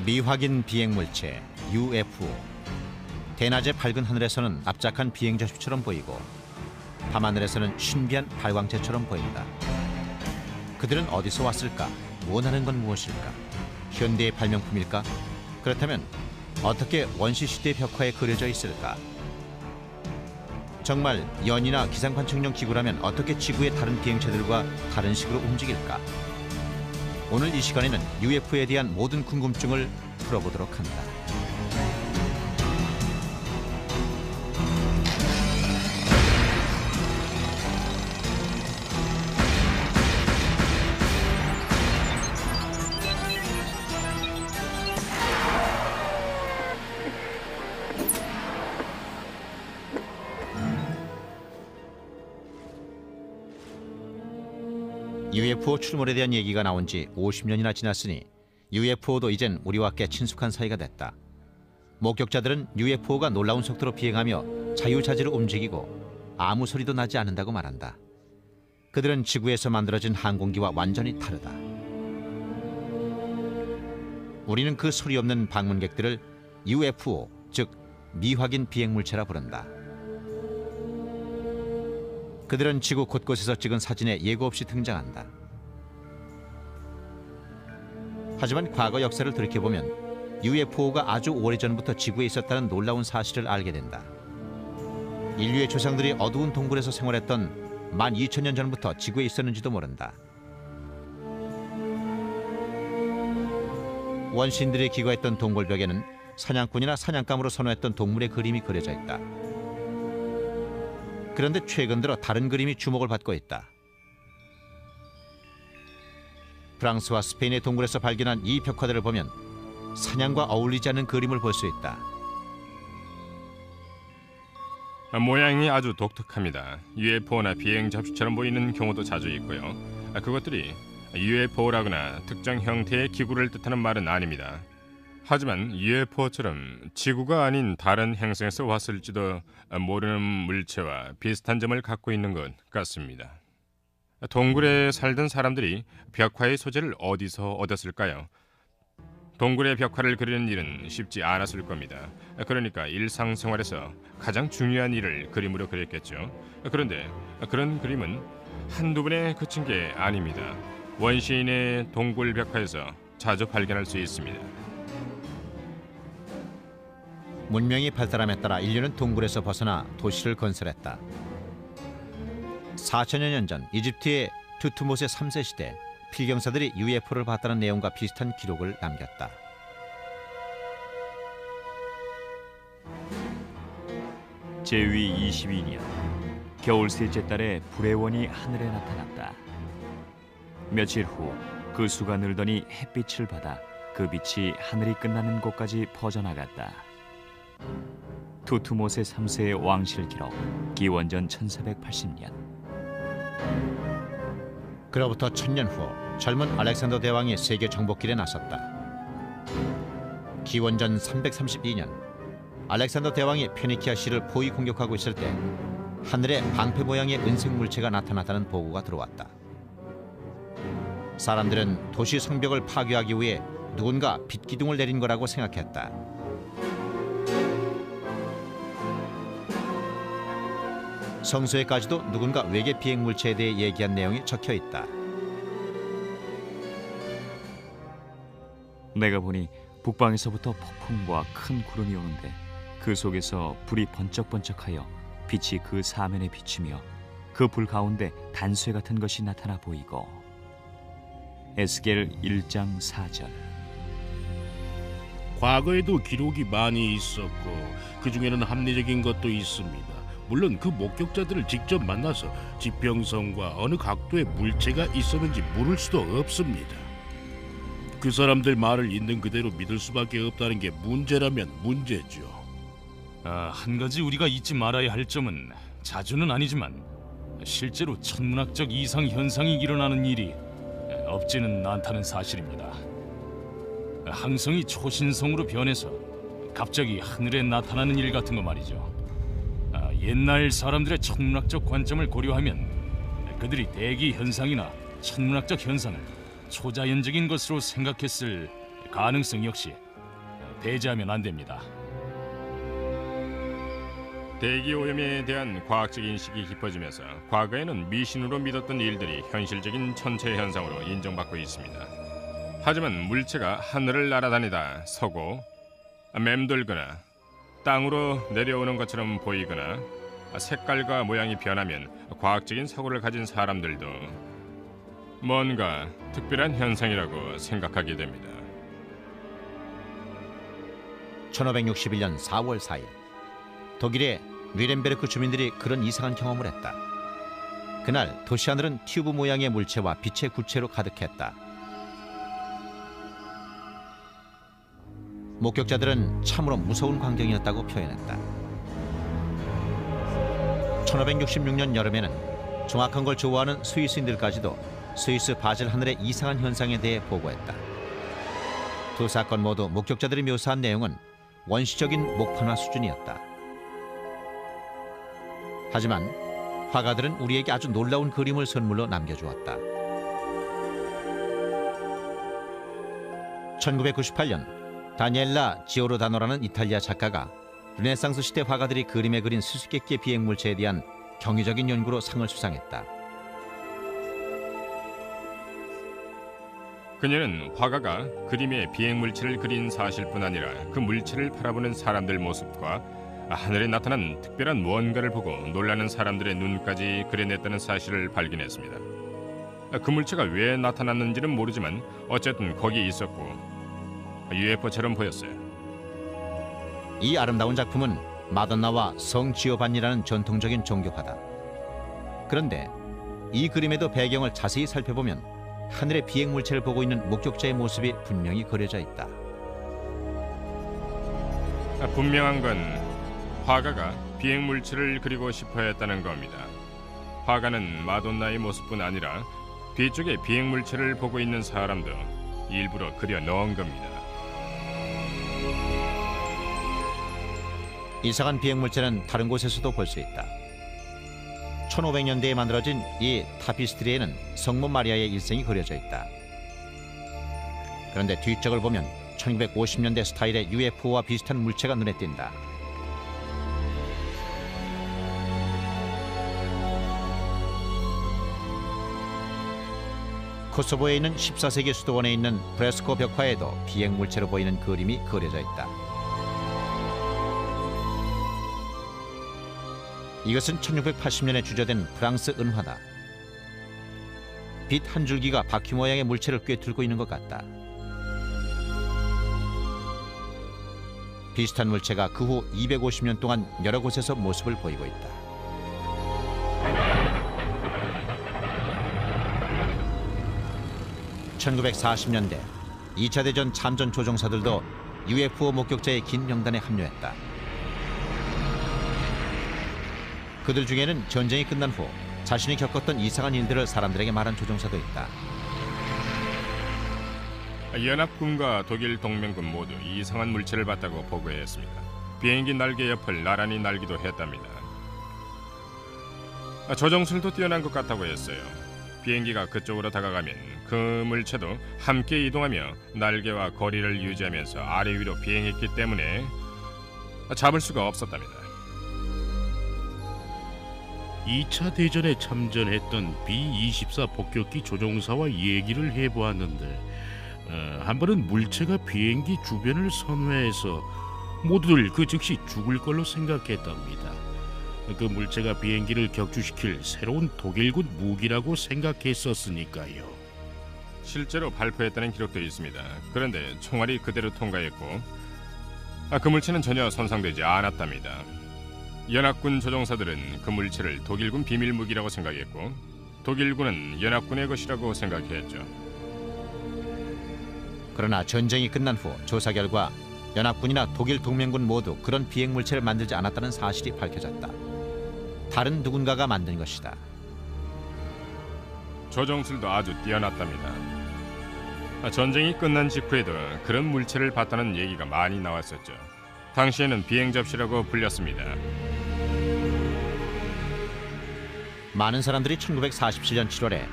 미확인 비행물체 UFO. 대낮의 밝은 하늘에서는 납작한 비행자식처럼 보이고 밤하늘에서는 신비한 발광체처럼 보인다. 그들은 어디서 왔을까? 원하는 건 무엇일까? 현대의 발명품일까? 그렇다면 어떻게 원시시대 벽화에 그려져 있을까? 정말 연이나 기상관측용 기구라면 어떻게 지구의 다른 비행체들과 다른 식으로 움직일까? 오늘 이 시간에는 UFO에 대한 모든 궁금증을 풀어보도록 한다. UFO 출몰에 대한 얘기가 나온 지 50년이나 지났으니 UFO도 이젠 우리와 꽤 친숙한 사이가 됐다. 목격자들은 UFO가 놀라운 속도로 비행하며 자유자재로 움직이고 아무 소리도 나지 않는다고 말한다. 그들은 지구에서 만들어진 항공기와 완전히 다르다. 우리는 그 소리 없는 방문객들을 UFO, 즉 미확인 비행물체라 부른다. 그들은 지구 곳곳에서 찍은 사진에 예고 없이 등장한다. 하지만 과거 역사를 돌이켜보면 UFO가 아주 오래전부터 지구에 있었다는 놀라운 사실을 알게 된다. 인류의 조상들이 어두운 동굴에서 생활했던 12,000년 전부터 지구에 있었는지도 모른다. 원시인들이 기거했던 동굴벽에는 사냥꾼이나 사냥감으로 선호했던 동물의 그림이 그려져 있다. 그런데 최근 들어 다른 그림이 주목을 받고 있다. 프랑스와 스페인의 동굴에서 발견한 이 벽화들을 보면 사냥과 어울리지 않는 그림을 볼 수 있다. 모양이 아주 독특합니다. UFO나 비행 잡지처럼 보이는 경우도 자주 있고요. 그것들이 UFO라거나 특정 형태의 기구를 뜻하는 말은 아닙니다. 하지만 UFO처럼 지구가 아닌 다른 행성에서 왔을지도 모르는 물체와 비슷한 점을 갖고 있는 것 같습니다. 동굴에 살던 사람들이 벽화의 소재를 어디서 얻었을까요? 동굴의 벽화를 그리는 일은 쉽지 않았을 겁니다. 그러니까 일상생활에서 가장 중요한 일을 그림으로 그렸겠죠. 그런데 그런 그림은 한두 번에 그친 게 아닙니다. 원시인의 동굴 벽화에서 자주 발견할 수 있습니다. 문명이 발달함에 따라 인류는 동굴에서 벗어나 도시를 건설했다. 4천여 년 전 이집트의 투투모세 3세 시대 필경사들이 UFO를 봤다는 내용과 비슷한 기록을 남겼다. 제위 22년 겨울 셋째 달에 불의 원이 하늘에 나타났다. 며칠 후 그 수가 늘더니 햇빛을 받아 그 빛이 하늘이 끝나는 곳까지 퍼져나갔다. 투투모세 3세의 왕실 기록, 기원전 1480년. 그로부터 1000년 후 젊은 알렉산더 대왕이 세계 정복길에 나섰다. 기원전 332년 알렉산더 대왕이 페니키아 시를 포위 공격하고 있을 때 하늘에 방패 모양의 은색 물체가 나타났다는 보고가 들어왔다. 사람들은 도시 성벽을 파괴하기 위해 누군가 빛기둥을 내린 거라고 생각했다. 성서에까지도 누군가 외계 비행 물체에 대해 얘기한 내용이 적혀 있다. 내가 보니 북방에서부터 폭풍과 큰 구름이 오는데 그 속에서 불이 번쩍번쩍하여 빛이 그 사면에 비치며 그 불 가운데 단쇠 같은 것이 나타나 보이고. 에스겔 1장 4절. 과거에도 기록이 많이 있었고 그 중에는 합리적인 것도 있습니다. 물론 그 목격자들을 직접 만나서 지평선과 어느 각도의 물체가 있었는지 물을 수도 없습니다. 그 사람들 말을 있는 그대로 믿을 수밖에 없다는 게 문제라면 문제죠. 한 가지 우리가 잊지 말아야 할 점은 자주는 아니지만 실제로 천문학적 이상 현상이 일어나는 일이 없지는 않다는 사실입니다. 항성이 초신성으로 변해서 갑자기 하늘에 나타나는 일 같은 거 말이죠. 옛날 사람들의 천문학적 관점을 고려하면 그들이 대기 현상이나 천문학적 현상을 초자연적인 것으로 생각했을 가능성 역시 배제하면 안 됩니다. 대기 오염에 대한 과학적 인식이 깊어지면서 과거에는 미신으로 믿었던 일들이 현실적인 천체 현상으로 인정받고 있습니다. 하지만 물체가 하늘을 날아다니다 서고 맴돌거나 땅으로 내려오는 것처럼 보이거나 색깔과 모양이 변하면 과학적인 사고를 가진 사람들도 뭔가 특별한 현상이라고 생각하게 됩니다. 1561년 4월 4일 독일의 뉘렌베르크 주민들이 그런 이상한 경험을 했다. 그날 도시 하늘은 튜브 모양의 물체와 빛의 구체로 가득했다. 목격자들은 참으로 무서운 광경이었다고 표현했다. 1566년 여름에는 정확한 걸 좋아하는 스위스인들까지도 스위스 바젤 하늘의 이상한 현상에 대해 보고했다. 두 사건 모두 목격자들이 묘사한 내용은 원시적인 목판화 수준이었다. 하지만 화가들은 우리에게 아주 놀라운 그림을 선물로 남겨주었다. 1998년 다니엘라 지오로다노라는 이탈리아 작가가 르네상스 시대 화가들이 그림에 그린 수수께끼의 비행물체에 대한 경이적인 연구로 상을 수상했다. 그녀는 화가가 그림에 비행물체를 그린 사실뿐 아니라 그 물체를 바라보는 사람들 모습과 하늘에 나타난 특별한 무언가를 보고 놀라는 사람들의 눈까지 그려냈다는 사실을 발견했습니다. 그 물체가 왜 나타났는지는 모르지만 어쨌든 거기 있었고 UFO처럼 보였어요. 이 아름다운 작품은 마돈나와 성 지오반니라는 전통적인 종교화다. 그런데 이 그림에도 배경을 자세히 살펴보면 하늘의 비행물체를 보고 있는 목격자의 모습이 분명히 그려져 있다. 분명한 건 화가가 비행물체를 그리고 싶어 했다는 겁니다. 화가는 마돈나의 모습뿐 아니라 뒤쪽에 비행물체를 보고 있는 사람도 일부러 그려 넣은 겁니다. 이상한 비행물체는 다른 곳에서도 볼 수 있다. 1500년대에 만들어진 이 타피스트리에는 성모 마리아의 일생이 그려져 있다. 그런데 뒤쪽을 보면 1950년대 스타일의 UFO와 비슷한 물체가 눈에 띈다. 코소보에 있는 14세기 수도원에 있는 프레스코 벽화에도 비행물체로 보이는 그림이 그려져 있다. 이것은 1680년에 주저된 프랑스 은화다. 빛 한 줄기가 바퀴 모양의 물체를 꿰뚫고 있는 것 같다. 비슷한 물체가 그 후 250년 동안 여러 곳에서 모습을 보이고 있다. (1940년대) 2차 대전 참전 조종사들도 UFO 목격자의 긴 명단에 합류했다. 그들 중에는 전쟁이 끝난 후 자신이 겪었던 이상한 일들을 사람들에게 말한 조종사도 있다. 연합군과 독일 동맹군 모두 이상한 물체를 봤다고 보고했습니다. 비행기 날개 옆을 나란히 날기도 했답니다. 조종술도 뛰어난 것 같다고 했어요. 비행기가 그쪽으로 다가가면 그 물체도 함께 이동하며 날개와 거리를 유지하면서 아래 위로 비행했기 때문에 잡을 수가 없었답니다. 2차 대전에 참전했던 B-24 폭격기 조종사와 얘기를 해보았는데 한 번은 물체가 비행기 주변을 선회해서 모두들 그 즉시 죽을 걸로 생각했답니다. 그 물체가 비행기를 격추시킬 새로운 독일군 무기라고 생각했었으니까요. 실제로 발표했다는 기록도 있습니다. 그런데 총알이 그대로 통과했고 그 물체는 전혀 손상되지 않았답니다. 연합군 조종사들은 그 물체를 독일군 비밀 무기라고 생각했고 독일군은 연합군의 것이라고 생각했죠. 그러나 전쟁이 끝난 후 조사 결과 연합군이나 독일 동맹군 모두 그런 비행물체를 만들지 않았다는 사실이 밝혀졌다. 다른 누군가가 만든 것이다. 조종술도 아주 뛰어났답니다. 전쟁이 끝난 직후에도 그런 물체를 봤다는 얘기가 많이 나왔었죠. 당시에는 비행 접시라고 불렸습니다. 많은 사람들이 1947년 7월에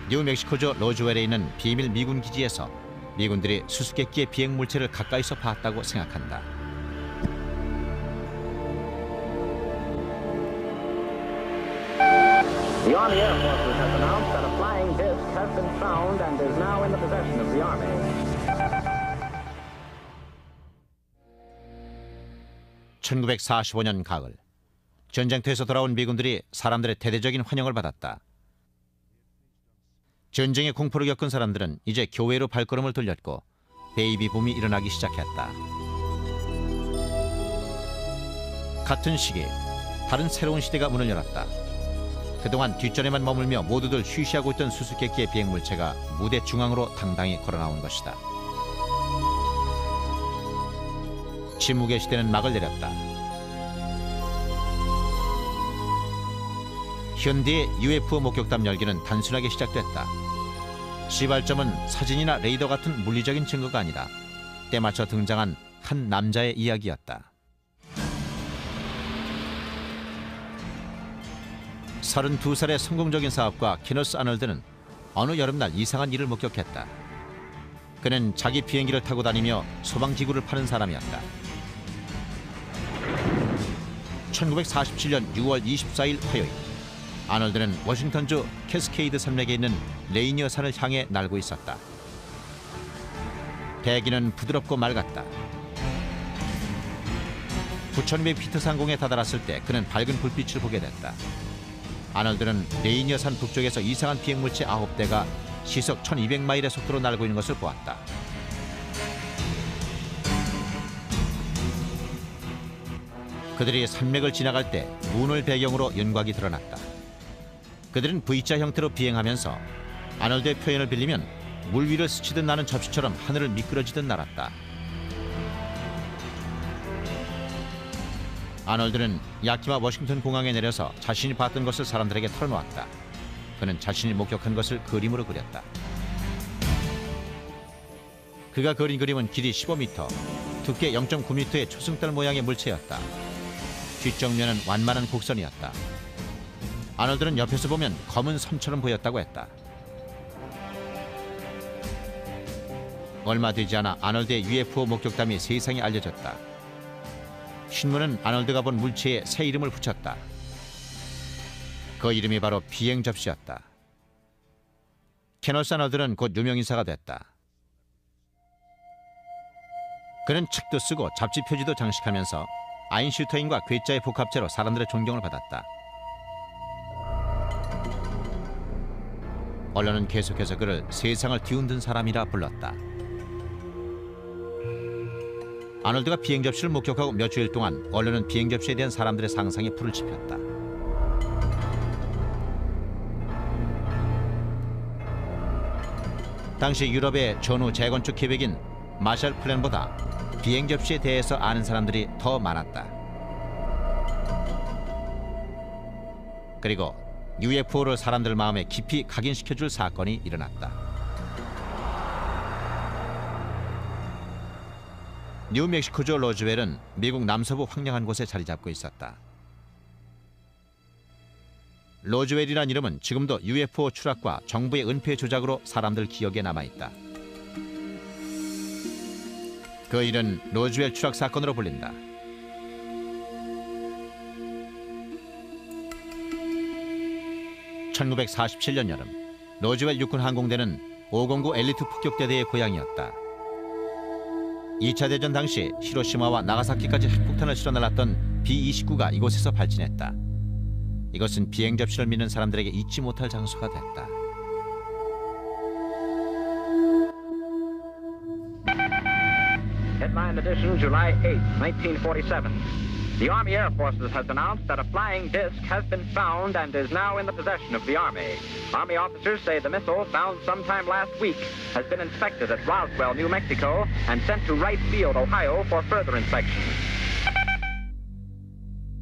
뉴멕시코주 로즈웰에 있는 비밀 미군 기지에서 미군들이 수수께끼의 비행 물체를 가까이서 봤다고 생각한다. The Army Air Forces has announced that a flying disc has been found and is now in the possession of the Army. 1945년 가을, 전쟁터에서 돌아온 미군들이 사람들의 대대적인 환영을 받았다. 전쟁의 공포를 겪은 사람들은 이제 교회로 발걸음을 돌렸고 베이비 붐이 일어나기 시작했다. 같은 시기 다른 새로운 시대가 문을 열었다. 그동안 뒷전에만 머물며 모두들 쉬쉬하고 있던 수수께끼의 비행물체가 무대 중앙으로 당당히 걸어나온 것이다. 침묵의 시대는 막을 내렸다. 현대의 UFO 목격담 열기는 단순하게 시작됐다. 시발점은 사진이나 레이더 같은 물리적인 증거가 아니라 때맞춰 등장한 한 남자의 이야기였다. 32살의 성공적인 사업가 키너스 아놀드는 어느 여름날 이상한 일을 목격했다. 그는 자기 비행기를 타고 다니며 소방기구를 파는 사람이었다. 1947년 6월 24일 화요일, 아놀드는 워싱턴주 캐스케이드 산맥에 있는 레이니어 산을 향해 날고 있었다. 대기는 부드럽고 맑았다. 9,200피트 상공에 다다랐을 때 그는 밝은 불빛을 보게 됐다. 아놀드는 레이니어 산 북쪽에서 이상한 비행물체 9대가 시속 1200마일의 속도로 날고 있는 것을 보았다. 그들이 산맥을 지나갈 때 문을 배경으로 윤곽이 드러났다. 그들은 V자 형태로 비행하면서 아놀드의 표현을 빌리면 물 위를 스치듯 나는 접시처럼 하늘을 미끄러지듯 날았다. 아놀드는 야키마 워싱턴 공항에 내려서 자신이 봤던 것을 사람들에게 털어놓았다. 그는 자신이 목격한 것을 그림으로 그렸다. 그가 그린 그림은 길이 15m, 두께 0.9m의 초승달 모양의 물체였다. 뒷정면은 완만한 곡선이었다. 아놀드는 옆에서 보면 검은 섬처럼 보였다고 했다. 얼마 되지 않아 아놀드의 UFO 목격담이 세상에 알려졌다. 신문은 아놀드가 본 물체에 새 이름을 붙였다. 그 이름이 바로 비행 접시였다. 케너스 아놀드는 곧 유명인사가 됐다. 그는 책도 쓰고 잡지 표지도 장식하면서 아인슈타인과 괴짜의 복합체로 사람들의 존경을 받았다. 언론은 계속해서 그를 세상을 뒤흔든 사람이라 불렀다. 아놀드가 비행 접시를 목격하고 몇 주일 동안 언론은 비행 접시에 대한 사람들의 상상에 불을 지폈다. 당시 유럽의 전후 재건축 계획인 마셜 플랜보다 비행 접시에 대해서 아는 사람들이 더 많았다. 그리고 UFO를 사람들 마음에 깊이 각인시켜줄 사건이 일어났다. 뉴멕시코주 로즈웰은 미국 남서부 황량한 곳에 자리 잡고 있었다. 로즈웰이란 이름은 지금도 UFO 추락과 정부의 은폐 조작으로 사람들 기억에 남아있다. 그 일은 로즈웰 추락 사건으로 불린다. (1947년) 여름, 로즈웰 육군 항공대는 509 엘리트 폭격대대의 고향이었다. 2차 대전 당시 히로시마와 나가사키까지 핵폭탄을 실어 날랐던 B-29가 이곳에서 발진했다. 이것은 비행 접시를 믿는 사람들에게 잊지 못할 장소가 됐다. Headline edition, July 8, 1947. The Army Air Forces has announced that a flying disc has been found and is now in the possession of the Army. Army officers say the missile, found sometime last week, has been inspected at Roswell, New Mexico, and sent to Wright Field, Ohio, for further inspection.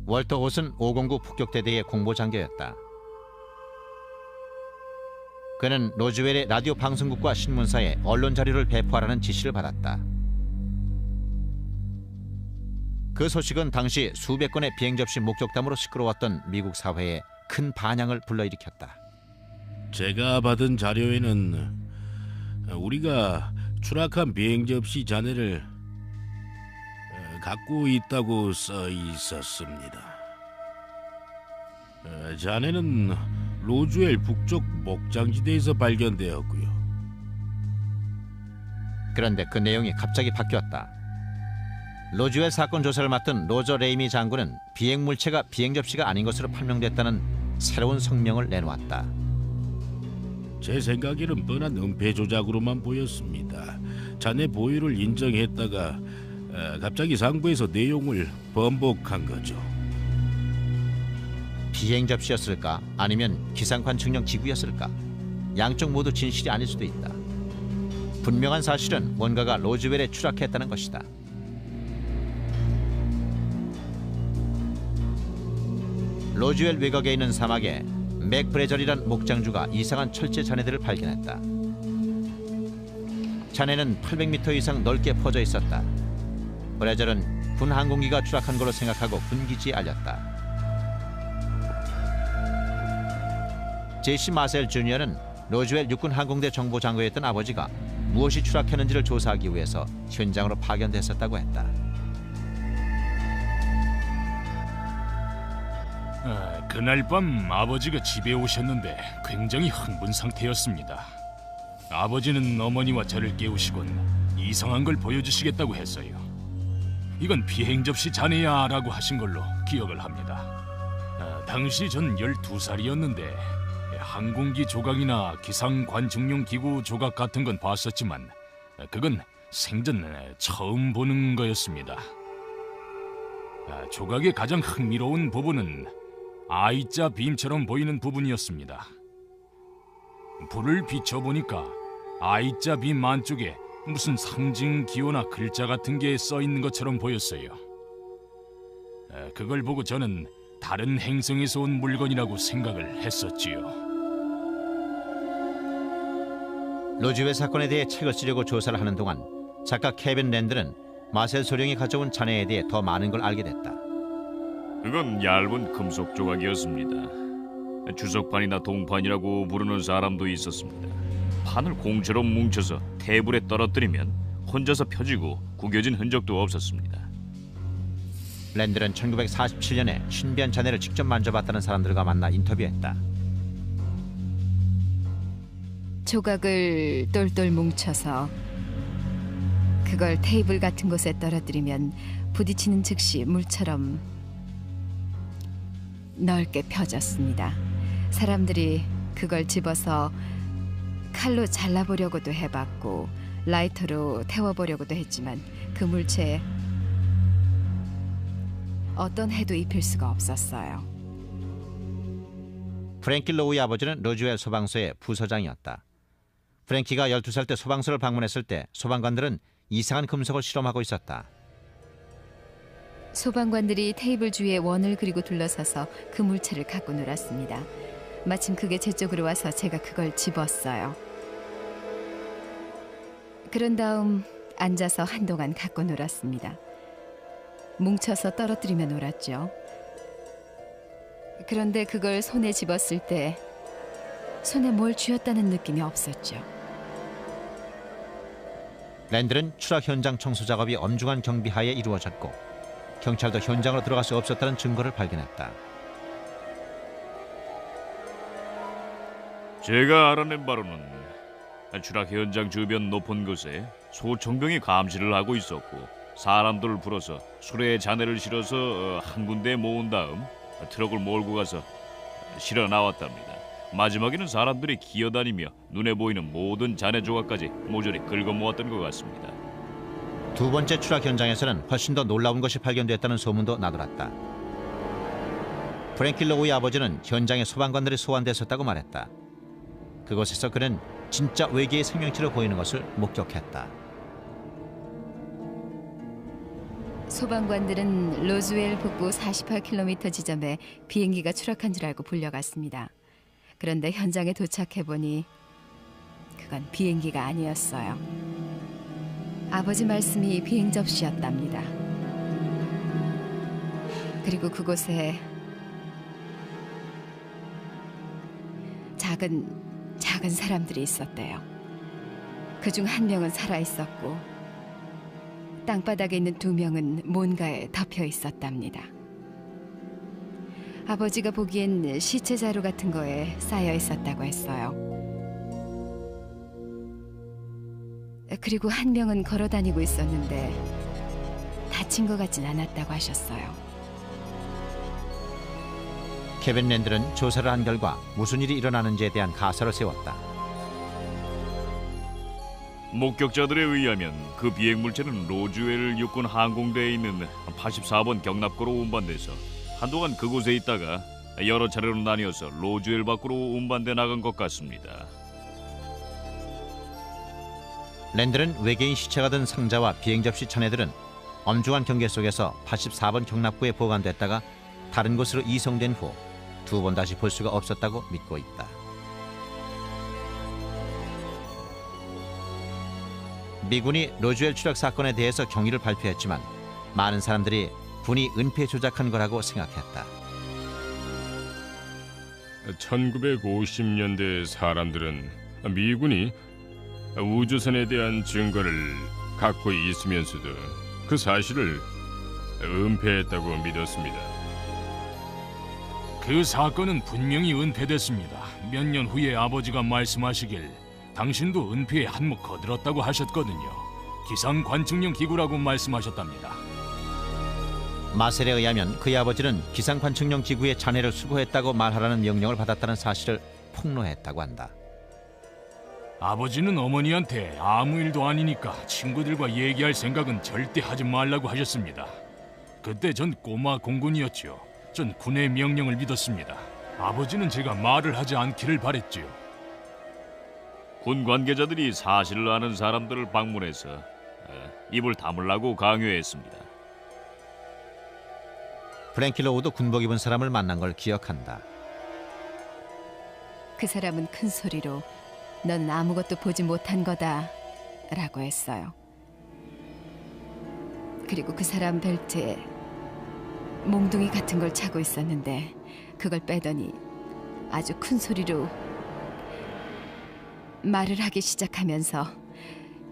월터 톳은 509 폭격대대의 공보장교였다. 그는 로즈웰의 라디오 방송국과 신문사에 언론 자료를 배포하라는 지시를 받았다. 그 소식은 당시 수백 건의 비행 접시 목격담으로 시끄러웠던 미국 사회에 큰 반향을 불러일으켰다. 제가 받은 자료에는 우리가 추락한 비행 접시 잔해를 갖고 있다고 써 있었습니다. 잔해는 로즈웰 북쪽 목장지대에서 발견되었고요. 그런데 그 내용이 갑자기 바뀌었다. 로즈웰 사건 조사를 맡은 로저 레이미 장군은 비행 물체가 비행 접시가 아닌 것으로 판명됐다는 새로운 성명을 내놓았다. 제 생각에는 뻔한 은폐 조작으로만 보였습니다. 잔해 보유를 인정했다가 갑자기 상부에서 내용을 번복한 거죠. 비행 접시였을까? 아니면 기상관 측령 기구였을까? 양쪽 모두 진실이 아닐 수도 있다. 분명한 사실은 뭔가가 로즈웰에 추락했다는 것이다. 로즈웰 외곽에 있는 사막에 맥 브레절이란 목장주가 이상한 철제 잔해들을 발견했다. 잔해는 800m 이상 넓게 퍼져 있었다. 브레절은 군 항공기가 추락한 걸로 생각하고 군기지에 알렸다. 제시 마셀 주니어는 로즈웰 육군 항공대 정보장교였던 아버지가 무엇이 추락했는지를 조사하기 위해서 현장으로 파견됐었다고 했다. 그날 밤 아버지가 집에 오셨는데 굉장히 흥분 상태였습니다. 아버지는 어머니와 저를 깨우시곤 이상한 걸 보여주시겠다고 했어요. 이건 비행 접시 잔해야 라고 하신 걸로 기억을 합니다. 당시 전 12살이었는데 항공기 조각이나 기상 관측용 기구 조각 같은 건 봤었지만 그건 생전 처음 보는 거였습니다. 조각의 가장 흥미로운 부분은 I자 빔처럼 보이는 부분이었습니다. 불을 비춰보니까 I자 빔 안쪽에 무슨 상징 기호나 글자 같은 게 써 있는 것처럼 보였어요. 그걸 보고 저는 다른 행성에서 온 물건이라고 생각을 했었지요. 로즈웰 사건에 대해 책을 쓰려고 조사를 하는 동안 작가 케빈 랜드는 마셀 소령이 가져온 잔해에 대해 더 많은 걸 알게 됐다. 그건 얇은 금속 조각이었습니다. 주석판이나 동판이라고 부르는 사람도 있었습니다. 판을 공처럼 뭉쳐서 테이블에 떨어뜨리면 혼자서 펴지고 구겨진 흔적도 없었습니다. 랜드는 1947년에 신비한 잔해를 직접 만져봤다는 사람들과 만나 인터뷰했다. 조각을 똘똘 뭉쳐서 그걸 테이블 같은 곳에 떨어뜨리면 부딪히는 즉시 물처럼 넓게 펴졌습니다. 사람들이 그걸 집어서 칼로 잘라보려고도 해봤고 라이터로 태워보려고도 했지만 그 물체에 어떤 해도 입힐 수가 없었어요. 프랭키 로우의 아버지는 로즈웰 소방서의 부서장이었다. 프랭키가 12살 때 소방서를 방문했을 때 소방관들은 이상한 금속을 실험하고 있었다. 소방관들이 테이블 주위에 원을 그리고 둘러서서 그 물체를 갖고 놀았습니다. 마침 그게 제 쪽으로 와서 제가 그걸 집었어요. 그런 다음 앉아서 한동안 갖고 놀았습니다. 뭉쳐서 떨어뜨리며 놀았죠. 그런데 그걸 손에 집었을 때 손에 뭘 쥐었다는 느낌이 없었죠. 랜드는 추락 현장 청소 작업이 엄중한 경비하에 이루어졌고 경찰도 현장으로 들어갈 수 없었다는 증거를 발견했다. 제가 알아낸 바로는 추락 현장 주변 높은 곳에 소총병이 감시를 하고 있었고 사람들을 불어서 수레에 잔해를 실어서 한 군데에 모은 다음 트럭을 몰고 가서 실어 나왔답니다. 마지막에는 사람들이 기어다니며 눈에 보이는 모든 잔해 조각까지 모조리 긁어 모았던 것 같습니다. 두 번째 추락 현장에서는 훨씬 더 놀라운 것이 발견됐다는 소문도 나돌았다. 프랭키 로우의 아버지는 현장에 소방관들이 소환됐었다고 말했다. 그곳에서 그는 진짜 외계의 생명체로 보이는 것을 목격했다. 소방관들은 로즈웰 북부 48km 지점에 비행기가 추락한 줄 알고 불려갔습니다. 그런데 현장에 도착해보니 그건 비행기가 아니었어요. 아버지 말씀이 비행 접시였답니다. 그리고 그곳에 작은 사람들이 있었대요. 그중 한 명은 살아 있었고 땅바닥에 있는 2명은 뭔가에 덮여 있었답니다. 아버지가 보기엔 시체 자루 같은 거에 쌓여 있었다고 했어요. 그리고 한 명은 걸어 다니고 있었는데 다친 것 같진 않았다고 하셨어요. 케빈 랜들은 조사를 한 결과 무슨 일이 일어나는지에 대한 가설을 세웠다. 목격자들에 의하면 그 비행 물체는 로즈웰 육군 항공대에 있는 84번 경납고로 운반돼서 한동안 그곳에 있다가 여러 차례로 나뉘어서 로즈웰 밖으로 운반돼 나간 것 같습니다. 랜들은 외계인 시체가 든 상자와 비행 접시 천회들은 엄중한 경계 속에서 84번 경납고에 보관됐다가 다른 곳으로 이송된 후 2번 다시 볼 수가 없었다고 믿고 있다. 미군이 로즈웰 추락 사건에 대해서 경위를 발표했지만 많은 사람들이 군이 은폐 조작한 거라고 생각했다. 1950년대 사람들은 미군이 우주선에 대한 증거를 갖고 있으면서도 그 사실을 은폐했다고 믿었습니다. 그 사건은 분명히 은폐됐습니다. 몇 년 후에 아버지가 말씀하시길 당신도 은폐에 한몫 거들었다고 하셨거든요. 기상 관측용 기구라고 말씀하셨답니다. 마셀에 의하면 그의 아버지는 기상 관측용 기구의 잔해를 수거했다고 말하라는 명령을 받았다는 사실을 폭로했다고 한다. 아버지는 어머니한테 아무 일도 아니니까 친구들과 얘기할 생각은 절대 하지 말라고 하셨습니다. 그때 전 꼬마 공군이었죠. 전 군의 명령을 믿었습니다. 아버지는 제가 말을 하지 않기를 바랬지요. 군 관계자들이 사실을 아는 사람들을 방문해서 입을 다물라고 강요했습니다. 프랭키 로우도 군복 입은 사람을 만난 걸 기억한다. 그 사람은 큰 소리로 넌 아무것도 보지 못한 거다 라고 했어요. 그리고 그 사람 벨트에 몽둥이 같은 걸 차고 있었는데 그걸 빼더니 아주 큰 소리로 말을 하기 시작하면서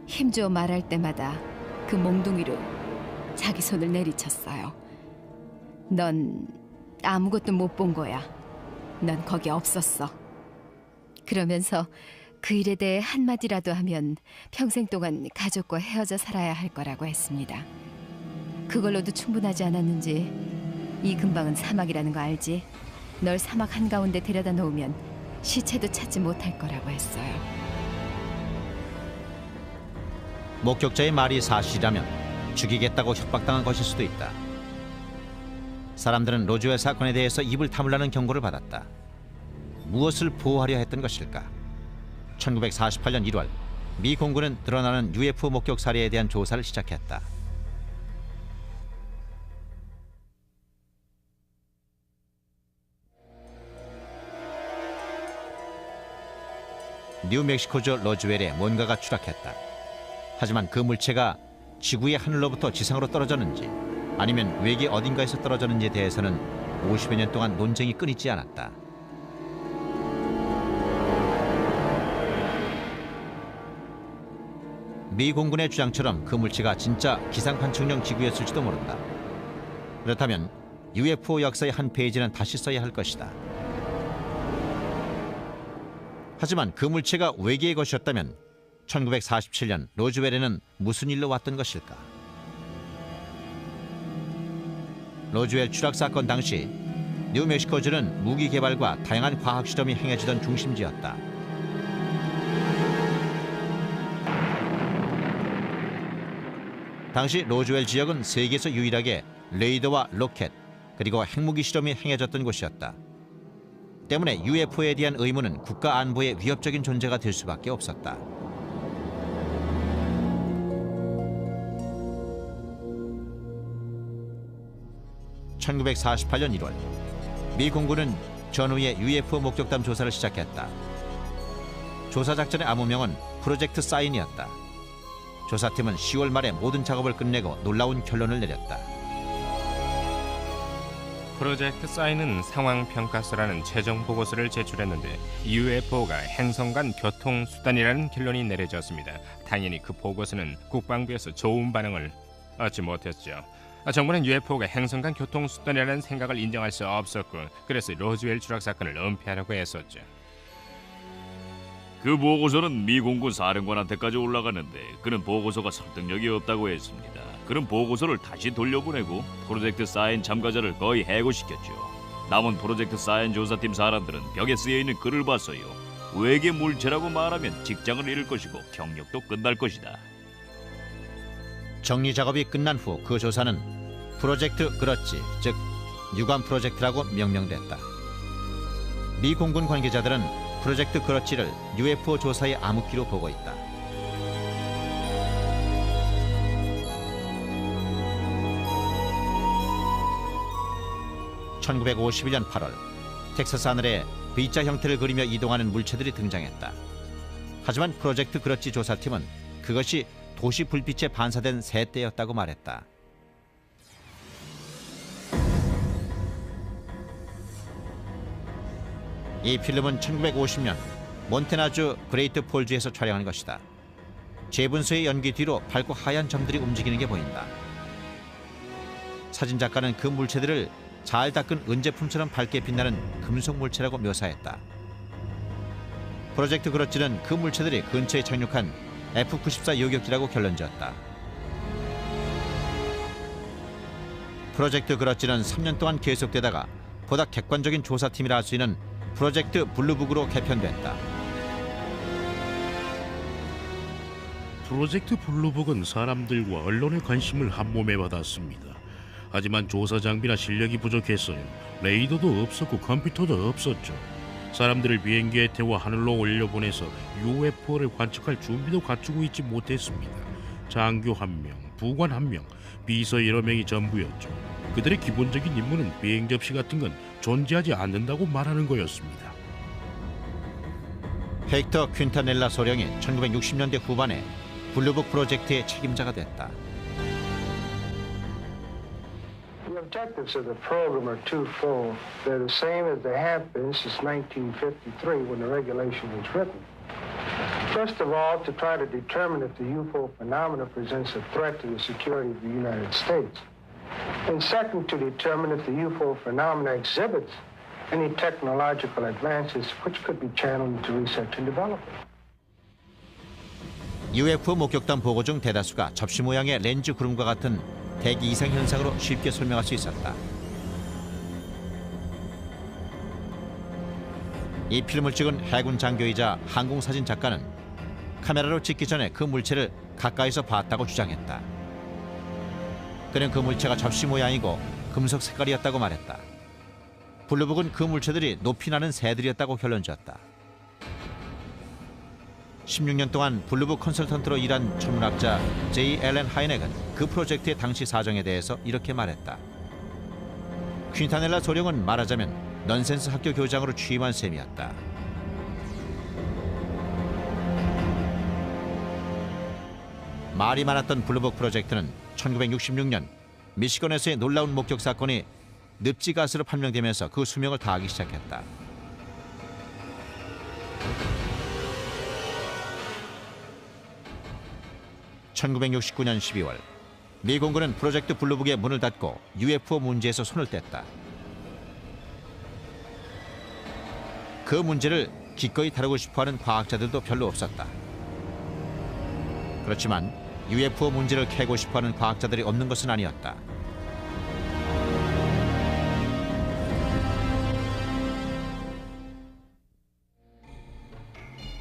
힘주어 말할 때마다 그 몽둥이로 자기 손을 내리쳤어요. 넌 아무것도 못 본 거야. 넌 거기 없었어. 그러면서 그 일에 대해 한마디라도 하면 평생 동안 가족과 헤어져 살아야 할 거라고 했습니다. 그걸로도 충분하지 않았는지 이 근방은 사막이라는 거 알지? 널 사막 한가운데 데려다 놓으면 시체도 찾지 못할 거라고 했어요. 목격자의 말이 사실이라면 죽이겠다고 협박당한 것일 수도 있다. 사람들은 로즈웰 사건에 대해서 입을 다물라는 경고를 받았다. 무엇을 보호하려 했던 것일까? 1948년 1월 미 공군은 드러나는 UFO 목격 사례에 대한 조사를 시작했다. 뉴멕시코주 로즈웰에 뭔가가 추락했다. 하지만 그 물체가 지구의 하늘로부터 지상으로 떨어졌는지 아니면 외계 어딘가에서 떨어졌는지에 대해서는 50여 년 동안 논쟁이 끊이지 않았다. 미 공군의 주장처럼 그 물체가 진짜 기상 관측용 기구였을지도 모른다. 그렇다면 UFO 역사의 한 페이지는 다시 써야 할 것이다. 하지만 그 물체가 외계의 것이었다면 1947년 로즈웰에는 무슨 일로 왔던 것일까? 로즈웰 추락 사건 당시 뉴멕시코주는 무기 개발과 다양한 과학 실험이 행해지던 중심지였다. 당시 로즈웰 지역은 세계에서 유일하게 레이더와 로켓 그리고 핵무기 실험이 행해졌던 곳이었다. 때문에 UFO에 대한 의문은 국가 안보의 위협적인 존재가 될 수밖에 없었다. (1948년 1월) 미 공군은 전후의 UFO 목격담 조사를 시작했다. 조사 작전의 암호명은 프로젝트 사인이었다. 조사팀은 10월 말에 모든 작업을 끝내고 놀라운 결론을 내렸다. 프로젝트 사인은 상황평가서라는 최종 보고서를 제출했는데 UFO가 행성 간 교통수단이라는 결론이 내려졌습니다. 당연히 그 보고서는 국방부에서 좋은 반응을 얻지 못했죠. 정부는 UFO가 행성 간 교통수단이라는 생각을 인정할 수 없었고 그래서 로즈웰 추락 사건을 은폐하려고 했었죠. 그 보고서는 미 공군 사령관한테까지 올라갔는데 그는 보고서가 설득력이 없다고 했습니다. 그는 보고서를 다시 돌려보내고 프로젝트 사인 참가자를 거의 해고시켰죠. 남은 프로젝트 사인 조사팀 사람들은 벽에 쓰여있는 글을 봤어요. 외계 물체라고 말하면 직장을 잃을 것이고 경력도 끝날 것이다. 정리 작업이 끝난 후 그 조사는 프로젝트 그렇지, 즉 유관 프로젝트라고 명명됐다. 미 공군 관계자들은 프로젝트 그렇지를 UFO 조사의 암흑기로 보고 있다. (1951년 8월) 텍사스 하늘에 V자 형태를 그리며 이동하는 물체들이 등장했다. 하지만 프로젝트 그렇지 조사팀은 그것이 도시 불빛에 반사된 새떼였다고 말했다. 이 필름은 1950년 몬태나주 그레이트 폴즈에서 촬영한 것이다. 재분수의 연기 뒤로 밝고 하얀 점들이 움직이는 게 보인다. 사진작가는 그 물체들을 잘 닦은 은제품처럼 밝게 빛나는 금속 물체라고 묘사했다. 프로젝트 그렇지는 그 물체들이 근처에 착륙한 F-94 요격기라고 결론지었다. 프로젝트 그렇지는 3년 동안 계속되다가 보다 객관적인 조사팀이라 할 수 있는 프로젝트 블루북으로 개편됐다. 프로젝트 블루북은 사람들과 언론의 관심을 한몸에 받았습니다. 하지만 조사 장비나 실력이 부족했어요. 레이더도 없었고 컴퓨터도 없었죠. 사람들을 비행기에 태워 하늘로 올려보내서 UFO를 관측할 준비도 갖추고 있지 못했습니다. 장교 1명, 부관 1명, 비서 여러 명이 전부였죠. 그들의 기본적인 임무는 비행 접시 같은 건 존재하지 않는다고 말하는 거였습니다. 헥터 퀸타넬라 소령이 1960년대 후반에 블루북 프로젝트의 책임자가 됐다. The objectives of the program are twofold. They're the same as they have been since 1953 when the regulation was written. First of all, to try to determine if the UFO phenomena presents a threat to the security of the United States. And second, to determine if the UFO phenomena exhibits any technological advances which could be channeled into research and development. UFO 목격담 보고 중 대다수가 접시 모양의 렌즈 구름과 같은 대기 이상 현상으로 쉽게 설명할 수 있었다. 이 필름을 찍은 해군 장교이자 항공사진 작가는 카메라로 찍기 전에 그 물체를 가까이서 봤다고 주장했다. 그는 그 물체가 접시 모양이고 금속 색깔이었다고 말했다. 블루북은 그 물체들이 높이 나는 새들이었다고 결론지었다. 16년 동안 블루북 컨설턴트로 일한 천문학자 J. 앨런 하이넥은 그 프로젝트의 당시 사정에 대해서 이렇게 말했다. 퀸타넬라 소령은 말하자면 넌센스 학교 교장으로 취임한 셈이었다. 말이 많았던 블루북 프로젝트는 1966년 미시건에서의 놀라운 목격 사건이 늪지가스로 판명되면서 그 수명을 다하기 시작했다. (1969년 12월) 미 공군은 프로젝트 블루북의 문을 닫고 UFO 문제에서 손을 뗐다. 그 문제를 기꺼이 다루고 싶어하는 과학자들도 별로 없었다. 그렇지만 UFO 문제를 캐고 싶어하는 과학자들이 없는 것은 아니었다.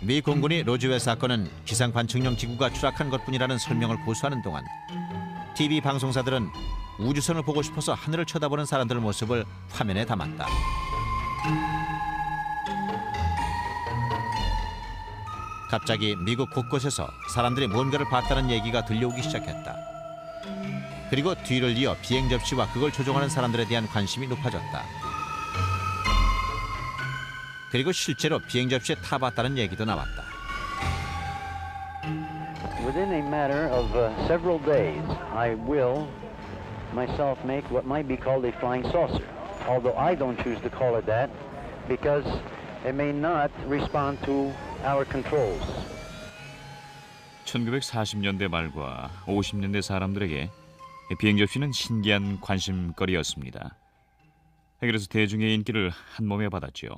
미 공군이 로즈웰 사건은 기상 관측용 기구가 추락한 것뿐이라는 설명을 고수하는 동안 TV 방송사들은 우주선을 보고 싶어서 하늘을 쳐다보는 사람들의 모습을 화면에 담았다. 갑자기 미국 곳곳에서 사람들이 뭔가를 봤다는 얘기가 들려오기 시작했다. 그리고 뒤를 이어 비행 접시와 그걸 조종하는 사람들에 대한 관심이 높아졌다. 그리고 실제로 비행 접시에 타봤다는 얘기도 나왔다. Within a matter of several days, I will myself make what might be called a flying saucer. although I don't choose to call it that, because it may not respond to our controls. 1940년대 말과 50년대 사람들에게 비행 접시는 신기한 관심거리였습니다. 그래서 대중의 인기를 한몸에 받았죠.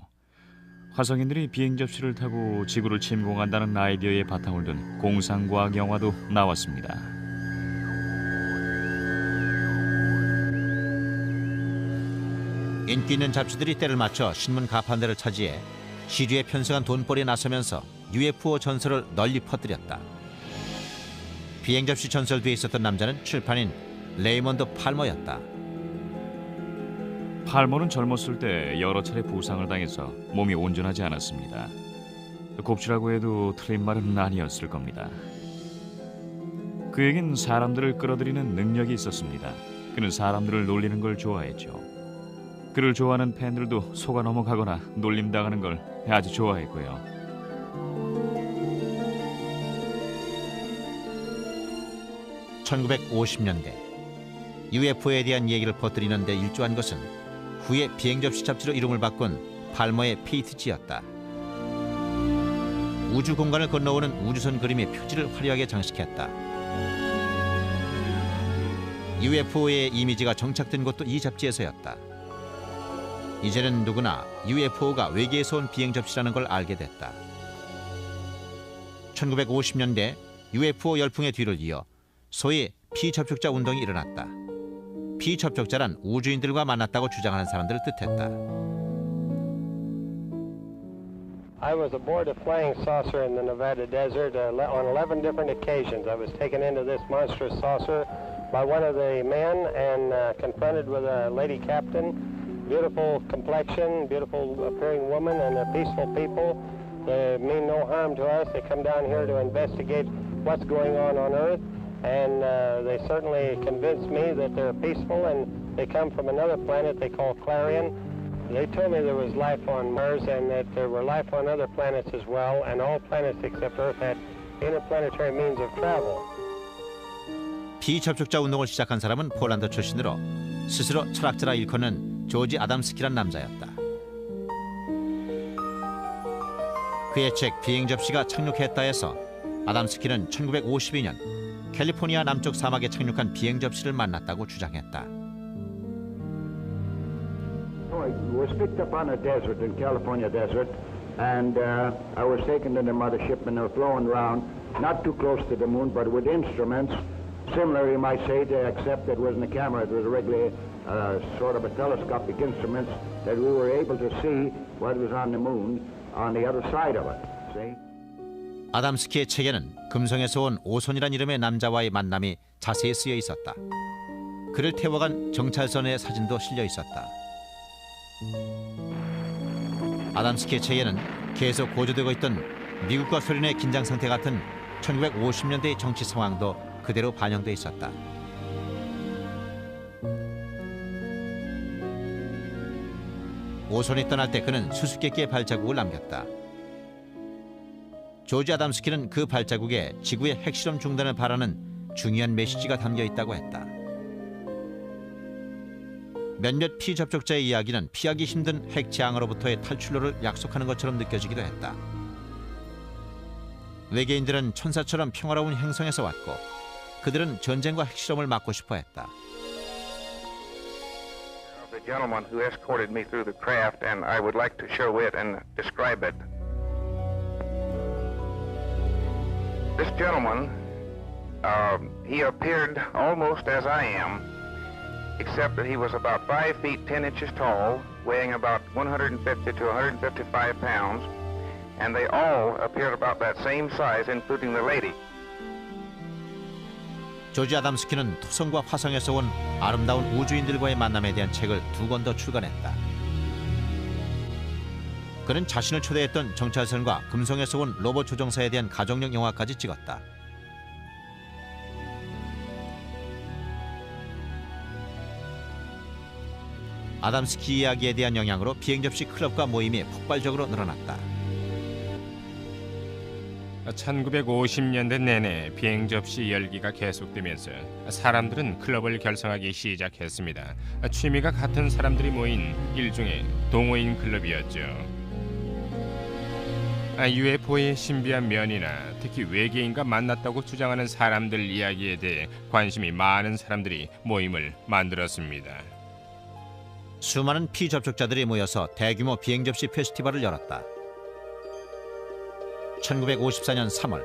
화성인들이 비행 접시를 타고 지구를 침공한다는 아이디어에 바탕을 둔 공상과학 영화도 나왔습니다. 인기 있는 잡지들이 때를 맞춰 신문 가판대를 차지해 시류에 편승한 돈벌이에 나서면서 UFO 전설을 널리 퍼뜨렸다. 비행 접시 전설 뒤에 있었던 남자는 칠판인 레이먼드 팔머였다. 팔머는 젊었을 때 여러 차례 부상을 당해서 몸이 온전하지 않았습니다. 곱치라고 해도 틀린 말은 아니었을 겁니다. 그에겐 사람들을 끌어들이는 능력이 있었습니다. 그는 사람들을 놀리는 걸 좋아했죠. 그를 좋아하는 팬들도 속아 넘어가거나 놀림당하는 걸 아주 좋아했고요. (1950년대) UFO에 대한 얘기를 퍼뜨리는 데 일조한 것은 후에 비행 접시 잡지로 이름을 바꾼 팔머의 페이트지였다. 우주 공간을 건너오는 우주선 그림의 표지를 화려하게 장식했다. UFO의 이미지가 정착된 것도 이 잡지에서였다. 이제는 누구나 UFO가 외계에서 온 비행 접시라는 걸 알게 됐다. 1950년대 UFO 열풍의 뒤를 이어 소위 피접촉자 운동이 일어났다. 피접촉자란 우주인들과 만났다고 주장하는 사람들을 뜻했다. I was aboard a flying saucer in the Nevada desert on 11 different occasions. I was taken into this monstrous saucer by one of the men and confronted with a lady captain. Beautiful complexion, beautiful appearing woman, and they're peaceful people. They mean no harm to us. They come down here to investigate what's going on Earth, and they certainly convinced me that they're peaceful, and they come from another planet they call Clarion. They told me there was life on Mars and that there were life on other planets as well, and all planets except Earth had interplanetary means of travel. 피접촉자 운동을 시작한 사람은 폴란드 출신으로 스스로 철학자라 일컫는 조지 아담스키란 남자였다. 그의 책 비행 접시가 착륙했다에서 아담스키는 1952년 캘리포니아 남쪽 사막에 착륙한 비행 접시를 만났다고 주장했다. I was picked up on a desert in California desert, and I was taken to the mothership and they were flown around, not too close to the moon, but with instruments. Similar, you might say, except it wasn't a camera, it was a regular sort of a telescopic instruments that we were able to see what was on the moon on the other side of it. See? 아담스키의 책에는 금성에서 온 오손이란 이름의 남자와의 만남이 자세히 쓰여 있었다. 그를 태워간 정찰선의 사진도 실려 있었다. 아담스키의 책에는 계속 고조되고 있던 미국과 소련의 긴장 상태 같은 1950년대의 정치 상황도 그대로 반영돼 있었다. 오손이 떠날 때 그는 수수께끼의 발자국을 남겼다. 조지 아담스키는 그 발자국에 지구의 핵실험 중단을 바라는 중요한 메시지가 담겨 있다고 했다. 몇몇 피접촉자의 이야기는 피하기 힘든 핵 재앙으로부터의 탈출로를 약속하는 것처럼 느껴지기도 했다. 외계인들은 천사처럼 평화로운 행성에서 왔고 그들은 전쟁과 핵실험을 막고 싶어 했다. The gentleman who escorted me through the craft, and I would like to show it and describe it. This gentleman, he appeared almost as I am, except that he was about 5 feet 10 inches tall, weighing about 150 to 155 pounds, and they all appeared about that same size, including the lady. 조지 아담스키는 토성과 화성에서 온 아름다운 우주인들과의 만남에 대한 책을 2권 더 출간했다. 그는 자신을 초대했던 정찰선과 금성에서 온 로봇 조종사에 대한 가정용 영화까지 찍었다. 아담스키 이야기에 대한 영향으로 비행 접시 클럽과 모임이 폭발적으로 늘어났다. 1950년대 내내 비행 접시 열기가 계속되면서 사람들은 클럽을 결성하기 시작했습니다. 취미가 같은 사람들이 모인 일종의 동호인 클럽이었죠. UFO의 신비한 면이나 특히 외계인과 만났다고 주장하는 사람들 이야기에 대해 관심이 많은 사람들이 모임을 만들었습니다. 수많은 피접촉자들이 모여서 대규모 비행 접시 페스티벌을 열었다. 1954년 3월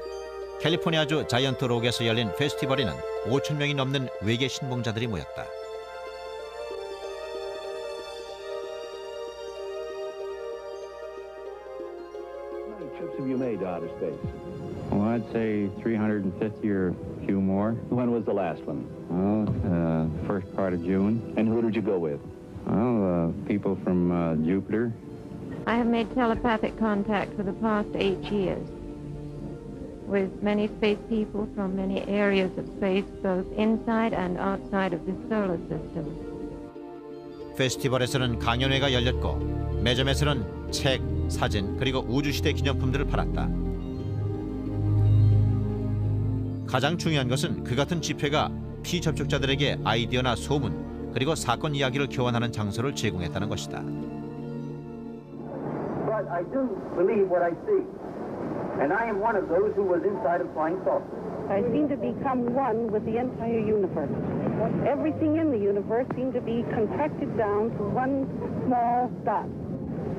캘리포니아주 자이언트 록에서 열린 페스티벌에는 5천 명이 넘는 외계 신봉자들이 모였다. How many trips have you made to outer space? Well, I'd say 350 or a few more. When was the last one? Well, first part of June. And who did you go with? Well, people from Jupiter. I have made telepathic contact for the past 8 years with many space people from many areas of space, both inside and outside of the solar system. 페스티벌에서는 강연회가 열렸고 매점에서는 책, 사진 그리고 우주시대 기념품들을 팔았다. 가장 중요한 것은 그 같은 집회가 피접촉자들에게 아이디어나 소문 그리고 사건 이야기를 교환하는 장소를 제공했다는 것이다. But I do believe what I see. And I am one of those who was inside a flying saucer. I seem to become one with the entire universe. Everything in the universe seemed to be contracted down to one small dot.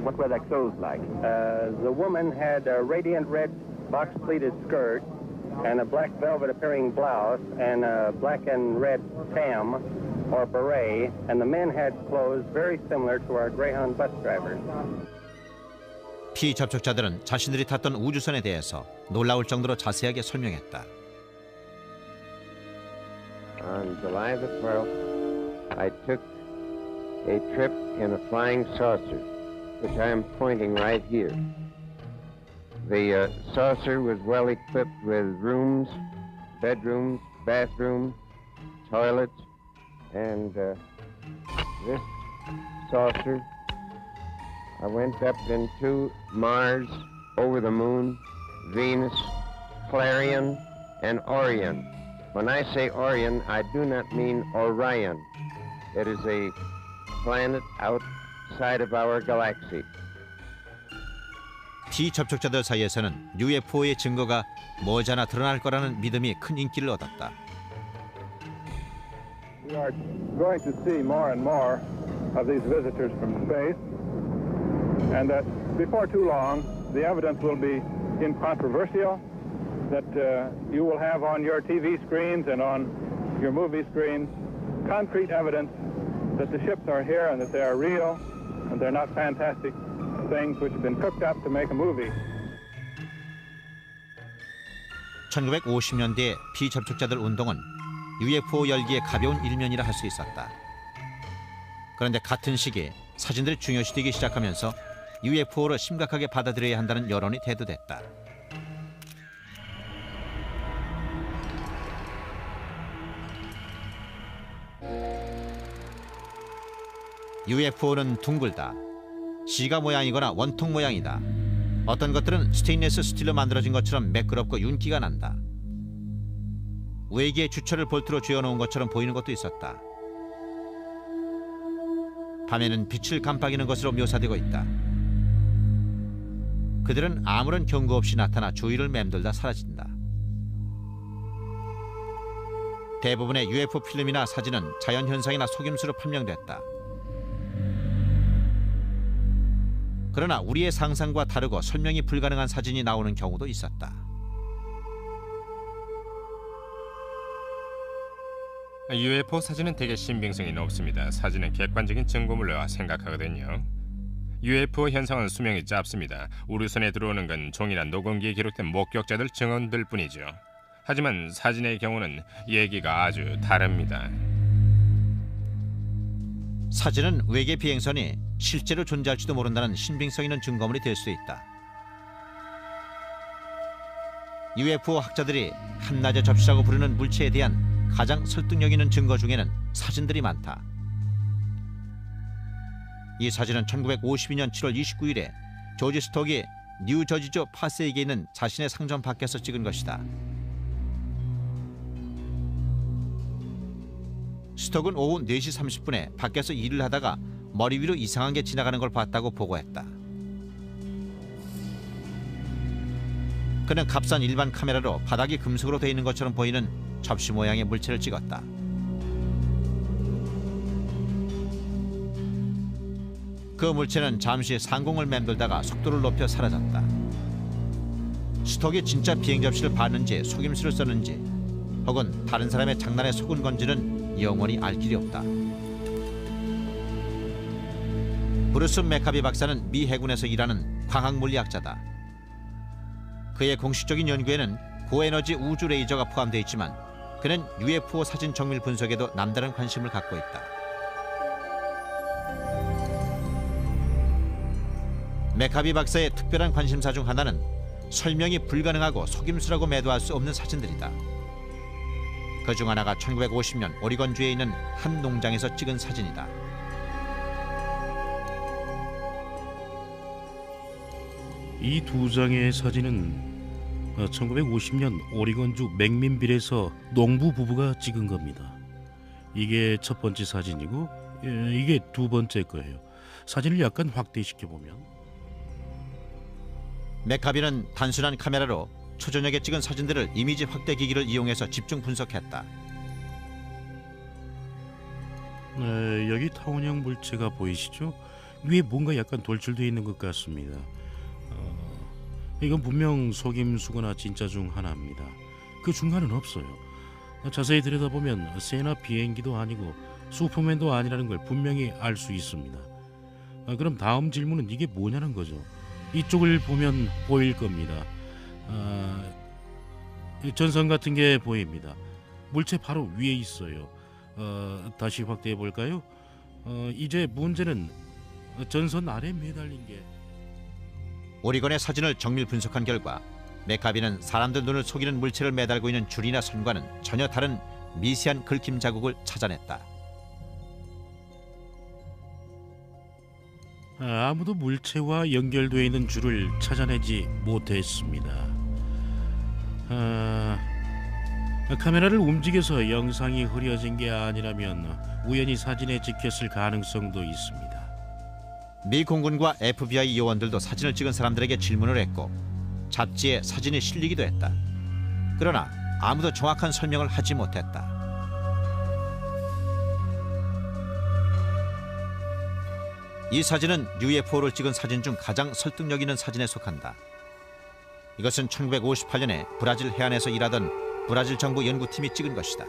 What were their clothes like? The woman had a radiant red box-pleated skirt and a black velvet-appearing blouse and a black and red tam or beret, and the men had clothes very similar to our Greyhound bus drivers. 피접촉자들은 자신들이 탔던 우주선에 대해서 놀라울 정도로 자세하게 설명했다. On July the 12th, I took a trip in a flying saucer, which I am pointing right here. The saucer was well equipped with rooms, bedrooms, bathrooms, toilets, and this saucer, I went up into Mars, over the Moon, Venus, Clarion, and Orion. When I say Orion, I do not mean Orion. It is a planet outside of our galaxy. 피접촉자들 사이에서는 UFO의 증거가 머지않아 드러날 거라는 믿음이 큰 인기를 얻었다. We are going to see more and more of these visitors from space, and that before too long, the evidence will be incontrovertible, that you will have on your TV screens and on your movie screens concrete evidence that the ships are here and that they are real and they're not fantastic things which have been cooked up to make a movie. 1950년대 피접촉자들 운동은 UFO 열기의 가벼운 일면이라 할 수 있었다. 그런데 같은 시기에 사진들이 중요시되기 시작하면서 UFO를 심각하게 받아들여야 한다는 여론이 대두됐다. UFO는 둥글다. 시가 모양이거나 원통 모양이다. 어떤 것들은 스테인리스 스틸로 만들어진 것처럼 매끄럽고 윤기가 난다. 외계의 주철을 볼트로 쥐어놓은 것처럼 보이는 것도 있었다. 밤에는 빛을 깜빡이는 것으로 묘사되고 있다. 그들은 아무런 경고 없이 나타나 주위를 맴돌다 사라진다. 대부분의 UFO 필름이나 사진은 자연현상이나 속임수로 판명됐다. 그러나 우리의 상상과 다르고 설명이 불가능한 사진이 나오는 경우도 있었다. UFO 사진은 대개 신빙성이 높습니다. 사진은 객관적인 증거물로 생각하거든요. UFO 현상은 수명이 짧습니다. 우주선에 들어오는 건 종이나 녹음기에 기록된 목격자들 증언들 뿐이죠. 하지만 사진의 경우는 얘기가 아주 다릅니다. 사진은 외계 비행선이 실제로 존재할지도 모른다는 신빙성 있는 증거물이 될 수 있다. UFO 학자들이 한낮의 접시라고 부르는 물체에 대한 가장 설득력 있는 증거 중에는 사진들이 많다. 이 사진은 1952년 7월 29일에 조지 스톡이 뉴저지주 파세이게 있는 자신의 상점 밖에서 찍은 것이다. 스톡은 오후 4시 30분에 밖에서 일을 하다가 머리 위로 이상한 게 지나가는 걸 봤다고 보고했다. 그는 값싼 일반 카메라로 바닥이 금속으로 되어 있는 것처럼 보이는 접시 모양의 물체를 찍었다. 그 물체는 잠시 상공을 맴돌다가 속도를 높여 사라졌다. 스톡이 진짜 비행 접시를 봤는지 속임수를 썼는지 혹은 다른 사람의 장난에 속은 건지는 영원히 알 길이 없다. 브루스 맥카비 박사는 미 해군에서 일하는 광학 물리학자다. 그의 공식적인 연구에는 고에너지 우주 레이저가 포함되어 있지만 그는 UFO 사진 정밀 분석에도 남다른 관심을 갖고 있다. 맥카비 박사의 특별한 관심사 중 하나는 설명이 불가능하고 속임수라고 매도할 수 없는 사진들이다. 그중 하나가 1950년 오리건주에 있는 한 농장에서 찍은 사진이다. 이 두 장의 사진은 1950년 오리건주 맥민빌에서 농부 부부가 찍은 겁니다. 이게 첫 번째 사진이고 이게 두 번째 거예요. 사진을 약간 확대시켜 보면 맥카비는 단순한 카메라로 초저녁에 찍은 사진들을 이미지 확대 기기를 이용해서 집중 분석했다. 여기 타원형 물체가 보이시죠? 위에 뭔가 약간 돌출되어 있는 것 같습니다. 이건 분명 속임수거나 진짜 중 하나입니다. 그 중간은 없어요. 자세히 들여다보면 새나 비행기도 아니고 슈퍼맨도 아니라는 걸 분명히 알 수 있습니다. 그럼 다음 질문은 이게 뭐냐는 거죠. 이쪽을 보면 보일 겁니다. 전선 같은 게 보입니다. 물체 바로 위에 있어요. 다시 확대해 볼까요? 이제 문제는 전선 아래 매달린 게 오리건의 사진을 정밀 분석한 결과 맥카비는 사람들 눈을 속이는 물체를 매달고 있는 줄이나 선과는 전혀 다른 미세한 긁힘 자국을 찾아냈다. 아무도 물체와 연결되어 있는 줄을 찾아내지 못했습니다. 카메라를 움직여서 영상이 흐려진 게 아니라면 우연히 사진에 찍혔을 가능성도 있습니다. 미 공군과 FBI 요원들도 사진을 찍은 사람들에게 질문을 했고 잡지에 사진이 실리기도 했다. 그러나 아무도 정확한 설명을 하지 못했다. 이 사진은 UFO를 찍은 사진 중 가장 설득력 있는 사진에 속한다. 이것은 1958년에 브라질 해안에서 일하던 브라질 정부 연구팀이 찍은 것이다.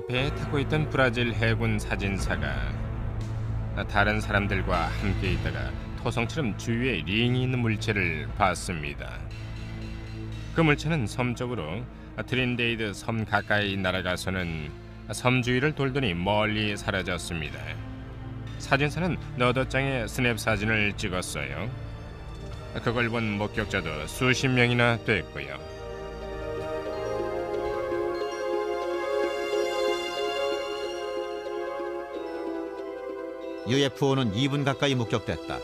배에 타고 있던 브라질 해군 사진사가 다른 사람들과 함께 있다가 토성처럼 주위에 링이 있는 물체를 봤습니다. 그 물체는 섬 쪽으로 트린데이드 섬 가까이 날아가서는 섬 주위를 돌더니 멀리 사라졌습니다. 사진사는 너댓 장의 스냅 사진을 찍었어요. 그걸 본 목격자도 수십 명이나 됐고요. UFO는 2분 가까이 목격됐다.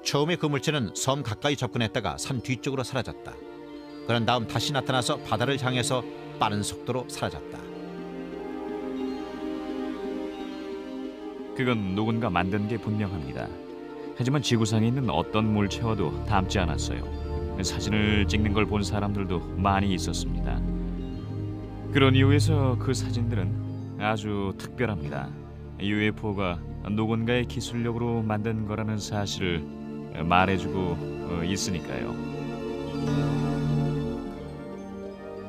처음에 그 물체는 섬 가까이 접근했다가 산 뒤쪽으로 사라졌다. 그런 다음 다시 나타나서 바다를 향해서 빠른 속도로 사라졌다. 그건 누군가 만든 게 분명합니다. 하지만 지구상에 있는 어떤 물체와도 닮지 않았어요. 사진을 찍는 걸 본 사람들도 많이 있었습니다. 그런 이유에서 그 사진들은 아주 특별합니다. UFO가 누군가의 기술력으로 만든 거라는 사실을 말해주고 있으니까요.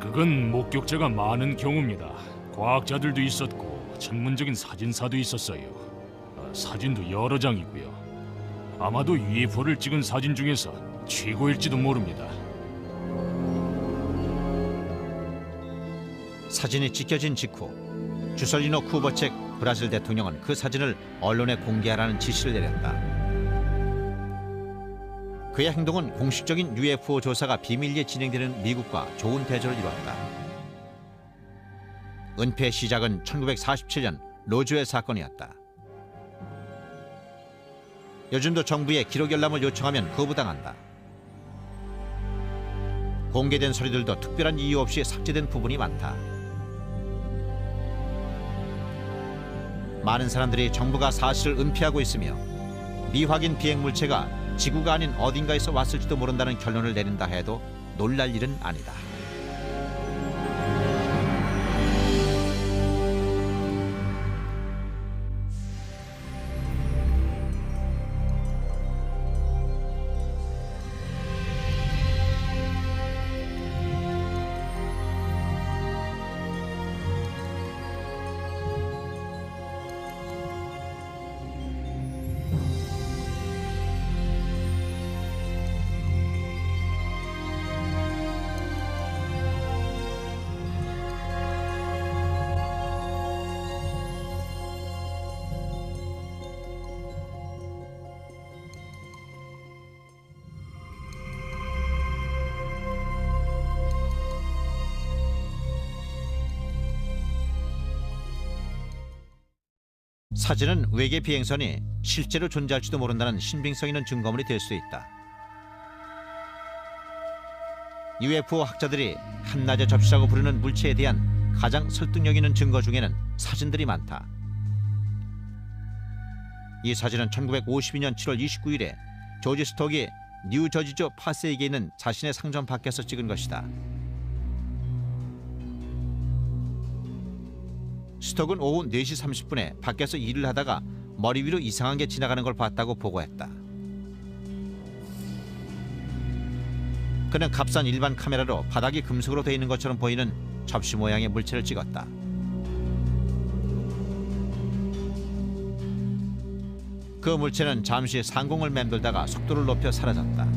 그건 목격자가 많은 경우입니다. 과학자들도 있었고 전문적인 사진사도 있었어요. 사진도 여러 장이고요. 아마도 UFO를 찍은 사진 중에서 최고일지도 모릅니다. 사진이 찍혀진 직후 주설리노 쿠버책 브라질 대통령은 그 사진을 언론에 공개하라는 지시를 내렸다. 그의 행동은 공식적인 UFO 조사가 비밀리에 진행되는 미국과 좋은 대조를 이루었다. 은폐의 시작은 1947년 로즈웰 사건이었다. 요즘도 정부에 기록 열람을 요청하면 거부당한다. 공개된 서류들도 특별한 이유 없이 삭제된 부분이 많다. 많은 사람들이 정부가 사실을 은폐하고 있으며 미확인 비행 물체가 지구가 아닌 어딘가에서 왔을지도 모른다는 결론을 내린다 해도 놀랄 일은 아니다. 사진은 외계 비행선이 실제로 존재할지도 모른다는 신빙성 있는 증거물이 될 수 있다. UFO 학자들이 한낮의 접시라고 부르는 물체에 대한 가장 설득력 있는 증거 중에는 사진들이 많다. 이 사진은 1952년 7월 29일에 조지 스톡이 뉴저지주 파세이에 있는 자신의 상점 밖에서 찍은 것이다. 스톡은 오후 4시 30분에 밖에서 일을 하다가 머리 위로 이상한 게 지나가는 걸 봤다고 보고했다. 그는 값싼 일반 카메라로 바닥이 금속으로 되어 있는 것처럼 보이는 접시 모양의 물체를 찍었다. 그 물체는 잠시 상공을 맴돌다가 속도를 높여 사라졌다.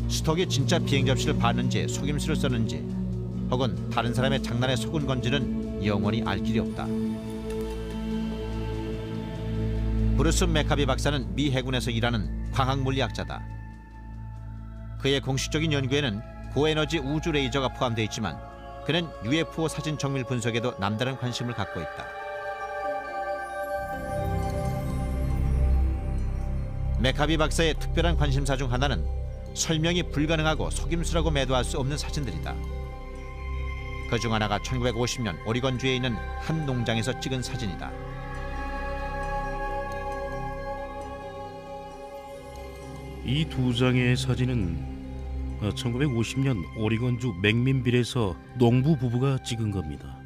스톡이 진짜 비행 접시를 봤는지 속임수를 썼는지 혹은 다른 사람의 장난에 속은 건지는 영원히 알 길이 없다. 브루스 맥카비 박사는 미 해군에서 일하는 광학 물리학자다. 그의 공식적인 연구에는 고에너지 우주 레이저가 포함되어 있지만 그는 UFO 사진 정밀 분석에도 남다른 관심을 갖고 있다. 맥카비 박사의 특별한 관심사 중 하나는 설명이 불가능하고 속임수라고 매도할 수 없는 사진들이다. 그중 하나가 1950년 오리건주에 있는 한 농장에서 찍은 사진이다. 이 두 장의 사진은 1950년 오리건주 맥민빌에서 농부 부부가 찍은 겁니다.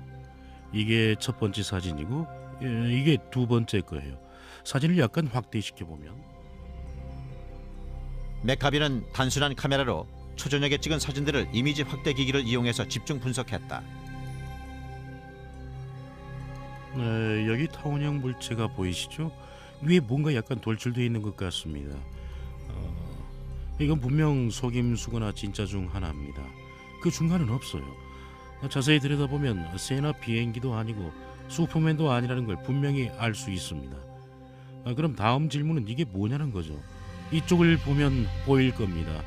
이게 첫 번째 사진이고 이게 두 번째 거예요. 사진을 약간 확대시켜 보면 맥카비는 단순한 카메라로 초저녁에 찍은 사진들을 이미지 확대 기기를 이용해서 집중 분석했다. 여기 타원형 물체가 보이시죠? 위에 뭔가 약간 돌출되어 있는 것 같습니다. 이건 분명 속임수거나 진짜 중 하나입니다. 그 중간은 없어요. 자세히 들여다보면 새나 비행기도 아니고 슈퍼맨도 아니라는 걸 분명히 알 수 있습니다. 그럼 다음 질문은 이게 뭐냐는 거죠. 이쪽을 보면 보일 겁니다.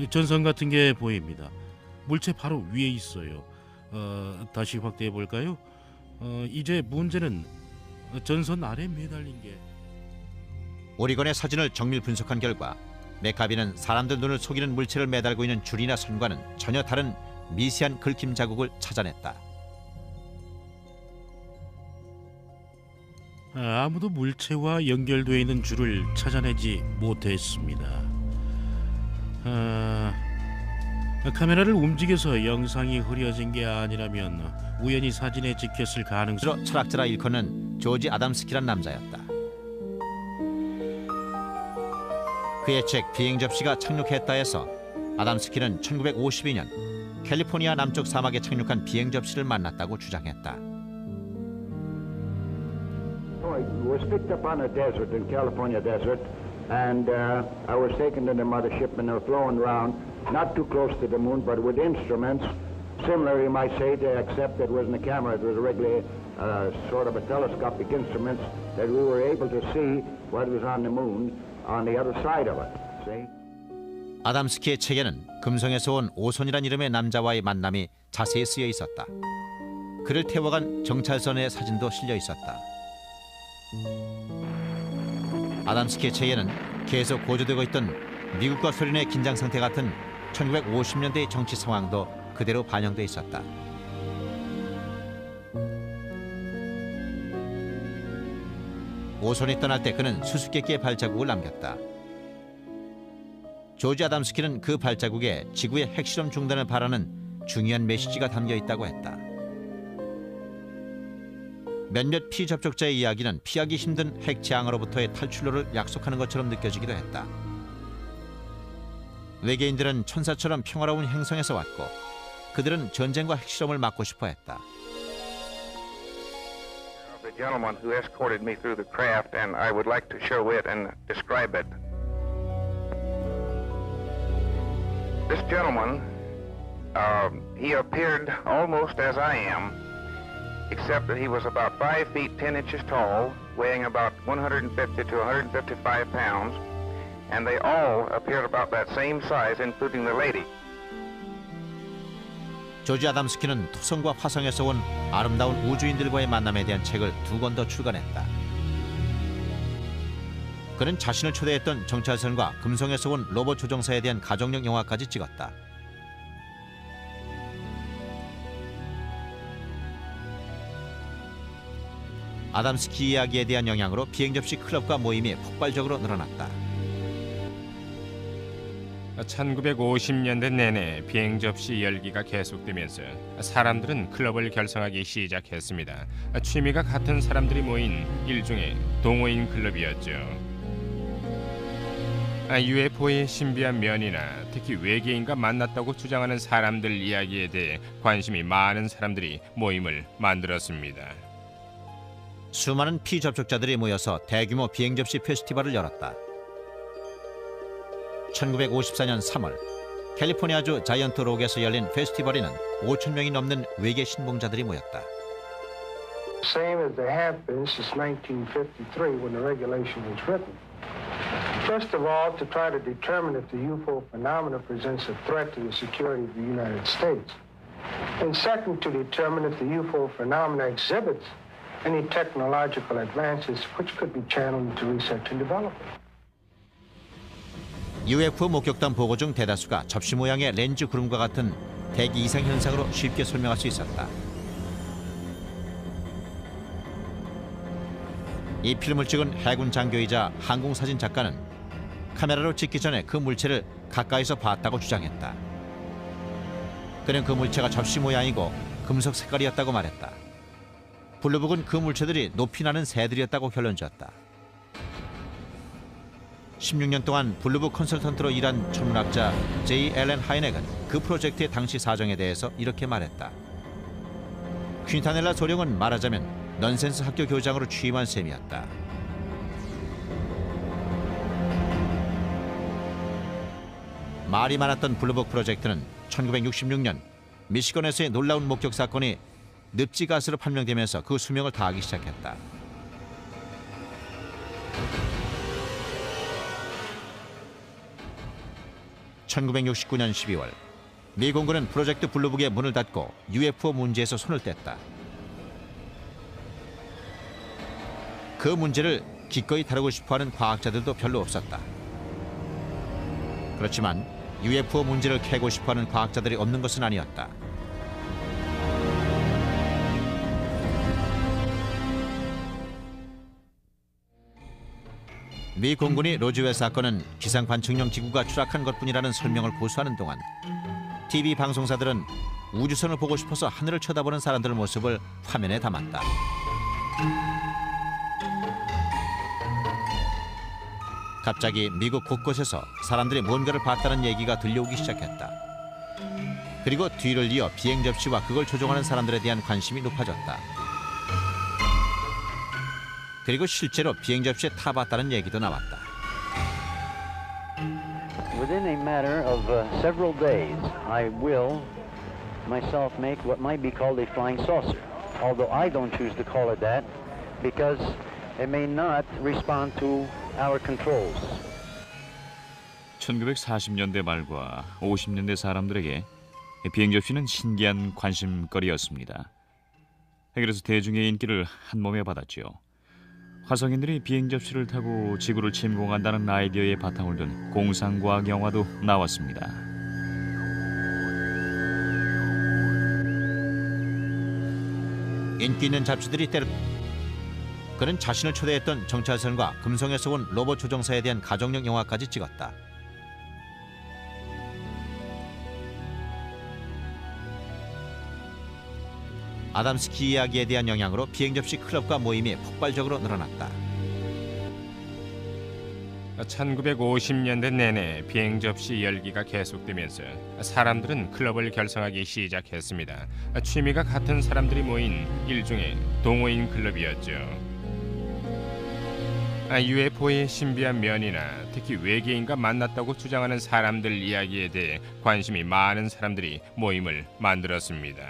전선 같은 게 보입니다. 물체 바로 위에 있어요. 다시 확대해 볼까요? 이제 문제는 전선 아래 매달린 게 오리건의 사진을 정밀 분석한 결과 맥카비는 사람들 눈을 속이는 물체를 매달고 있는 줄이나 선과는 전혀 다른 미세한 긁힘 자국을 찾아냈다. 아무도 물체와 연결되어 있는 줄을 찾아내지 못했습니다. 카메라를 움직여서 영상이 흐려진 게 아니라면 우연히 사진에 찍혔을 가능성. 철학자라 일컫는 조지 아담스키란 남자였다. 그의 책 비행 접시가 착륙했다 해서 아담스키는 1952년 캘리포니아 남쪽 사막에 착륙한 비행 접시를 만났다고 주장했다. I was picked up on a desert in California desert, and I was taken to the mothership and were flown around, not too close to the moon, but with instruments, similar you might say, except it wasn't a camera, it was a regular sort of a telescopic instruments that we were able to see what was on the moon on the other side of it. See? 아담스키의 책에는 금성에서 온 오손이란 이름의 남자와의 만남이 자세히 쓰여 있었다. 그를 태워간 정찰선의 사진도 실려 있었다. 아담스키의 체계는 계속 고조되고 있던 미국과 소련의 긴장 상태 같은 1950년대의 정치 상황도 그대로 반영돼 있었다. 오손이 떠날 때 그는 수수께끼의 발자국을 남겼다. 조지 아담스키는 그 발자국에 지구의 핵실험 중단을 바라는 중요한 메시지가 담겨 있다고 했다. 몇몇 피접촉자의 이야기는 피하기 힘든 핵 재앙으로부터의 탈출로를 약속하는 것처럼 느껴지기도 했다. 외계인들은 천사처럼 평화로운 행성에서 왔고 그들은 전쟁과 핵실험을 막고 싶어 했다. The gentleman who escorted me through the craft, and I would like to show it and describe it. This gentleman, he appeared almost as I am, except that he was about 5 feet 10 inches tall, weighing about 150 to 155 pounds, and they all appeared about that same size, including the lady. 조지 아담스키는 토성과 화성에서 온 아름다운 우주인들과의 만남에 대한 책을 2권 더 출간했다. 그는 자신을 초대했던 정찰선과 금성에서 온 로봇 조종사에 대한 가정용 영화까지 찍었다. 아담스키 이야기에 대한 영향으로 비행접시 클럽과 모임이 폭발적으로 늘어났다. 1950년대 내내 비행접시 열기가 계속되면서 사람들은 클럽을 결성하기 시작했습니다. 취미가 같은 사람들이 모인 일종의 동호인 클럽이었죠. UFO의 신비한 면이나 특히 외계인과 만났다고 주장하는 사람들 이야기에 대해 관심이 많은 사람들이 모임을 만들었습니다. 수많은 피접촉자들이 모여서 대규모 비행접시 페스티벌을 열었다. 1954년 3월 캘리포니아주 자이언트 록에서 열린 페스티벌에는 5,000명이 넘는 외계 신봉자들이 모였다. Same as they have been since 1953 when the regulation was written. First of all, to try to determine if the UFO phenomena presents a threat to the security of the United States. And second, to determine if the UFO phenomena exhibits any technological advances which could be channeled into research and development. UFO 목격담 보고 중 대다수가 접시 모양의 렌즈 구름과 같은 대기 이상 현상으로 쉽게 설명할 수 있었다. 이 필름을 찍은 해군 장교이자 항공사진 작가는 카메라로 찍기 전에 그 물체를 가까이서 봤다고 주장했다. 그는 그 물체가 접시 모양이고 금속 색깔이었다고 말했다. 블루북은 그 물체들이 높이 나는 새들이었다고 결론지었다. 16년 동안 블루북 컨설턴트로 일한 천문학자 J. 앨런 하이넥은 그 프로젝트의 당시 사정에 대해서 이렇게 말했다. 퀸타넬라 소령은 말하자면 넌센스 학교 교장으로 취임한 셈이었다. 말이 많았던 블루북 프로젝트는 1966년 미시건에서의 놀라운 목격 사건이 늪지가스로 판명되면서 그 수명을 다하기 시작했다. (1969년 12월) 미 공군은 프로젝트 블루북의 문을 닫고 UFO 문제에서 손을 뗐다. 그 문제를 기꺼이 다루고 싶어하는 과학자들도 별로 없었다. 그렇지만 UFO 문제를 캐고 싶어하는 과학자들이 없는 것은 아니었다. 미 공군이 로즈웰 사건은 기상 관측용 기구가 추락한 것뿐이라는 설명을 고수하는 동안 TV 방송사들은 우주선을 보고 싶어서 하늘을 쳐다보는 사람들의 모습을 화면에 담았다. 갑자기 미국 곳곳에서 사람들이 뭔가를 봤다는 얘기가 들려오기 시작했다. 그리고 뒤를 이어 비행 접시와 그걸 조종하는 사람들에 대한 관심이 높아졌다. 그리고 실제로 비행 접시에 타봤다는 얘기도 나왔다. Within a matter of several days, I will myself make what might be called a flying saucer, although I don't choose to call it that because it may not respond to our controls. 1940년대 말과 50년대 사람들에게 비행 접시는 신기한 관심거리였습니다. 그래서 대중의 인기를 한몸에 받았죠. 화성인들이 비행 접시를 타고 지구를 침공한다는 아이디어에 바탕을 둔 공상과학 영화도 나왔습니다. 인기 있는 잡지들이 때려 그는 자신을 초대했던 정찰선과 금성에서 온 로봇 조종사에 대한 가정용 영화까지 찍었다. 아담스키 이야기에 대한 영향으로 비행 접시 클럽과 모임이 폭발적으로 늘어났다. 1950년대 내내 비행 접시 열기가 계속되면서 사람들은 클럽을 결성하기 시작했습니다. 취미가 같은 사람들이 모인 일종의 동호인 클럽이었죠. UFO의 신비한 면이나 특히 외계인과 만났다고 주장하는 사람들 이야기에 대해 관심이 많은 사람들이 모임을 만들었습니다.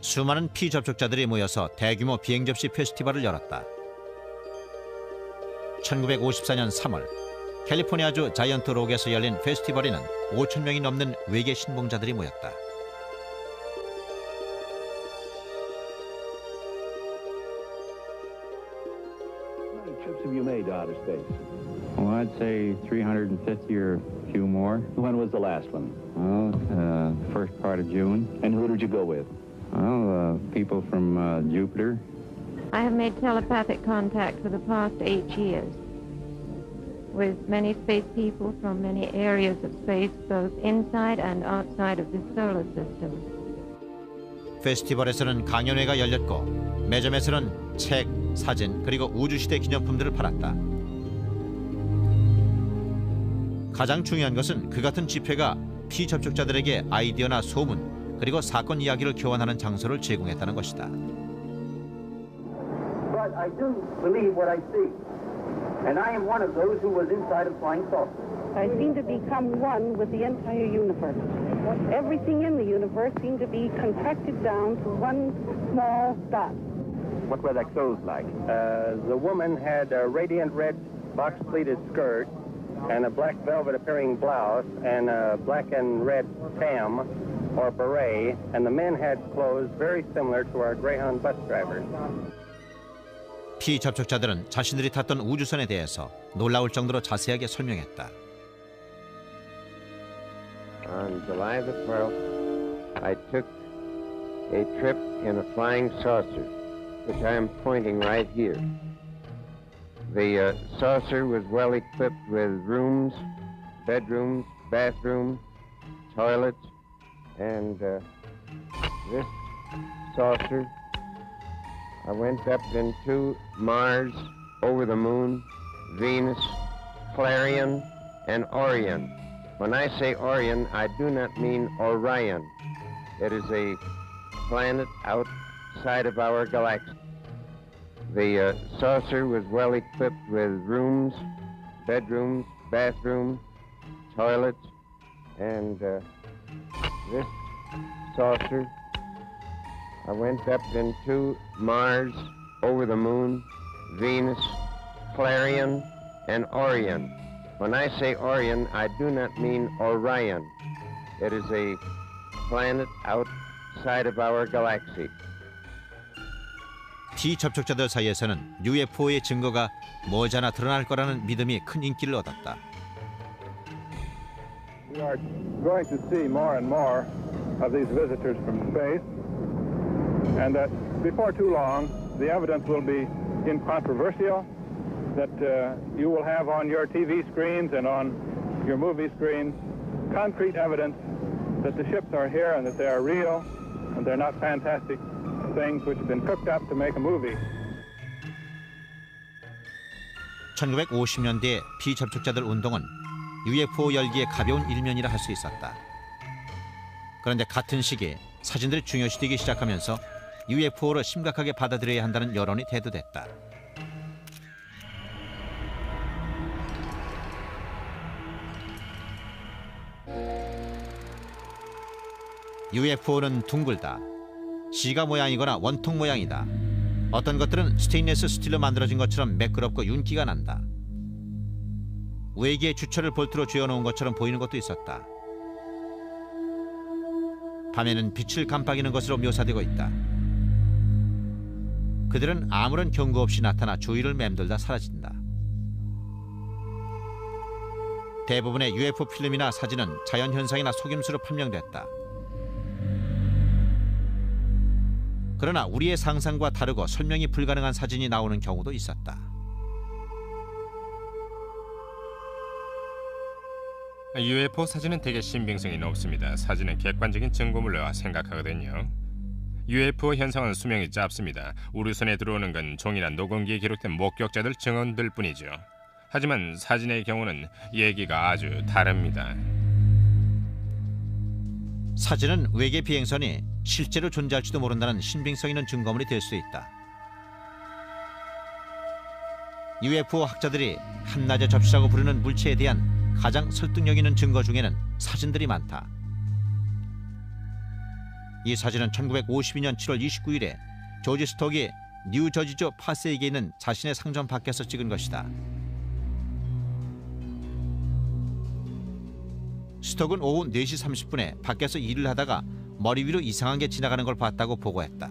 수많은 피접촉자들이 모여서 대규모 비행 접시 페스티벌을 열었다. 1954년 3월 캘리포니아주 자이언트 록에서 열린 페스티벌에는 5,000명이 넘는 외계 신봉자들이 모였다. How many trips have you made to outer space? Well, I'd say 350 or a few more. When was the last one? Well, first part of June. And who did you go with? Well, people from Jupiter. I have made telepathic contact for the past 8 years with many space people from many areas of space, both inside and outside of the solar system. 페스티벌에서는 강연회가 열렸고 매점에서는 책, 사진 그리고 우주시대 기념품들을 팔았다. 가장 중요한 것은 그 같은 집회가 피접촉자들에게 아이디어나 소문 그리고 사건 이야기를 교환하는 장소를 제공했다는 것이다. But I do believe what I see. And I am one of those who was inside a flying saucer. I seem to become one with the entire universe. Everything in the universe seemed to be contracted down to one small dot. What were their clothes like? The woman had a radiant red box-pleated skirt and a black velvet-appearing blouse and a black and red tam or beret, and the men had clothes very similar to our Greyhound bus drivers. 피접촉자들은 자신들이 탔던 우주선에 대해서 놀라울 정도로 자세하게 설명했다. On July the 12th, I took a trip in a flying saucer, which I am pointing right here. The saucer was well equipped with rooms, bedrooms, bathrooms, toilets, and this saucer, I went up into Mars, over the moon, Venus, Clarion, and Orion. When I say Orion, I do not mean Orion. It is a planet outside of our galaxy. The saucer was well equipped with rooms, bedrooms, bathrooms, toilets, and this saucer, I went up into Mars, over the moon, Venus, Clarion, and Orion. When I say Orion, I do not mean Orion. It is a planet outside of our galaxy. 피접촉자들 사이에서는 UFO의 증거가 머지않아 드러날 거라는 믿음이 큰 인기를 얻었다. We are going to see more and more of these visitors from space, and that before too long, the evidence will be incontrovertible, that you will have on your TV screens and on your movie screens concrete evidence that the ships are here and that they are real and they're not fantastic things which have been cooked up to make a movie. 1950년대 피접촉자들 운동은 UFO 열기의 가벼운 일면이라 할 수 있었다. 그런데 같은 시기에 사진들이 중요시되기 시작하면서 UFO를 심각하게 받아들여야 한다는 여론이 대두됐다. UFO는 둥글다. 시가 모양이거나 원통 모양이다. 어떤 것들은 스테인리스 스틸로 만들어진 것처럼 매끄럽고 윤기가 난다. 외계의 주철을 볼트로 쥐어놓은 것처럼 보이는 것도 있었다. 밤에는 빛을 깜빡이는 것으로 묘사되고 있다. 그들은 아무런 경고 없이 나타나 주위를 맴돌다 사라진다. 대부분의 UFO 필름이나 사진은 자연현상이나 속임수로 판명됐다. 그러나 우리의 상상과 다르고 설명이 불가능한 사진이 나오는 경우도 있었다. UFO 사진은 대개 신빙성이 높습니다. 사진은 객관적인 증거물로 생각하거든요. UFO 현상은 수명이 짧습니다. 우리 손에 들어오는 건 종이나 녹음기에 기록된 목격자들 증언들 뿐이죠. 하지만 사진의 경우는 얘기가 아주 다릅니다. 사진은 외계 비행선이 실제로 존재할지도 모른다는 신빙성 있는 증거물이 될 수 있다. UFO 학자들이 한낮의 접시라고 부르는 물체에 대한 가장 설득력 있는 증거 중에는 사진들이 많다. 이 사진은 1952년 7월 29일에 조지 스톡이 뉴저지주 파세이에 있는 자신의 상점 밖에서 찍은 것이다. 스톡은 오후 4시 30분에 밖에서 일을 하다가 머리 위로 이상한 게 지나가는 걸 봤다고 보고했다.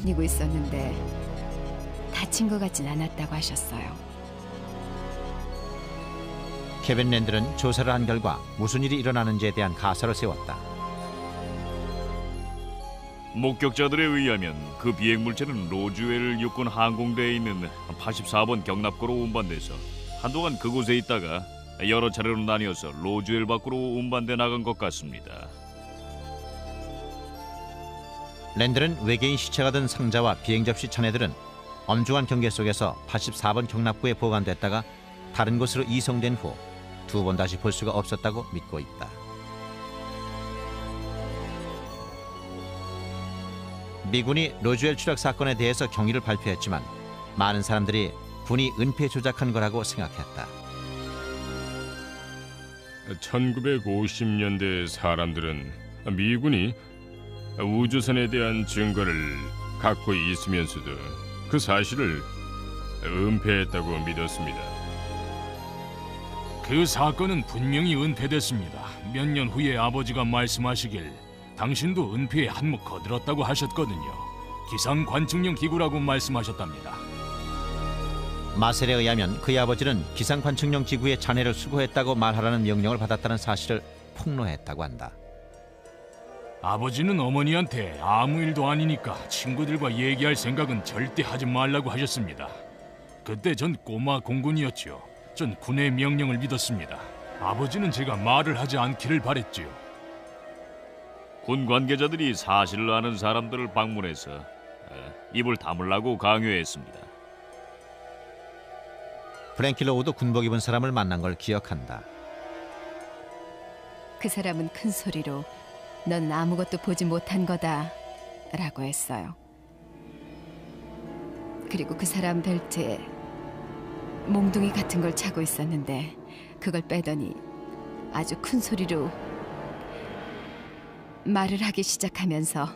뛰고 있었는데 다친 것 같진 않았다고 하셨어요. 케빈 랜들은 조사를 한 결과 무슨 일이 일어나는지에 대한 가설을 세웠다. 목격자들에 의하면 그 비행 물체는 로즈웰 육군 항공대에 있는 84번 경납고로 운반돼서 한동안 그곳에 있다가 여러 차례로 나뉘어서 로즈웰 밖으로 운반돼 나간 것 같습니다. 랜들은 외계인 시체가 든 상자와 비행 접시 잔해들은 엄중한 경계 속에서 84번 경납고에 보관됐다가 다른 곳으로 이송된 후 두 번 다시 볼 수가 없었다고 믿고 있다. 미군이 로즈웰 추락 사건에 대해서 경위를 발표했지만 많은 사람들이 군이 은폐 조작한 거라고 생각했다. 1950년대 사람들은 미군이 우주선에 대한 증거를 갖고 있으면서도 그 사실을 은폐했다고 믿었습니다. 그 사건은 분명히 은폐됐습니다. 몇 년 후에 아버지가 말씀하시길 당신도 은폐에 한몫 거들었다고 하셨거든요. 기상 관측용 기구라고 말씀하셨답니다. 마셀에 의하면 그의 아버지는 기상 관측용 기구의 잔해를 수거했다고 말하라는 명령을 받았다는 사실을 폭로했다고 한다. 아버지는 어머니한테 아무 일도 아니니까 친구들과 얘기할 생각은 절대 하지 말라고 하셨습니다. 그때 전 꼬마 공군이었죠. 전 군의 명령을 믿었습니다. 아버지는 제가 말을 하지 않기를 바랬지요. 군 관계자들이 사실을 아는 사람들을 방문해서 입을 다물라고 강요했습니다. 프랭키 로우도 군복 입은 사람을 만난 걸 기억한다. 그 사람은 큰 소리로 넌 아무것도 보지 못한 거다 라고 했어요. 그리고 그 사람 벨트에 몽둥이 같은 걸 차고 있었는데 그걸 빼더니 아주 큰 소리로 말을 하기 시작하면서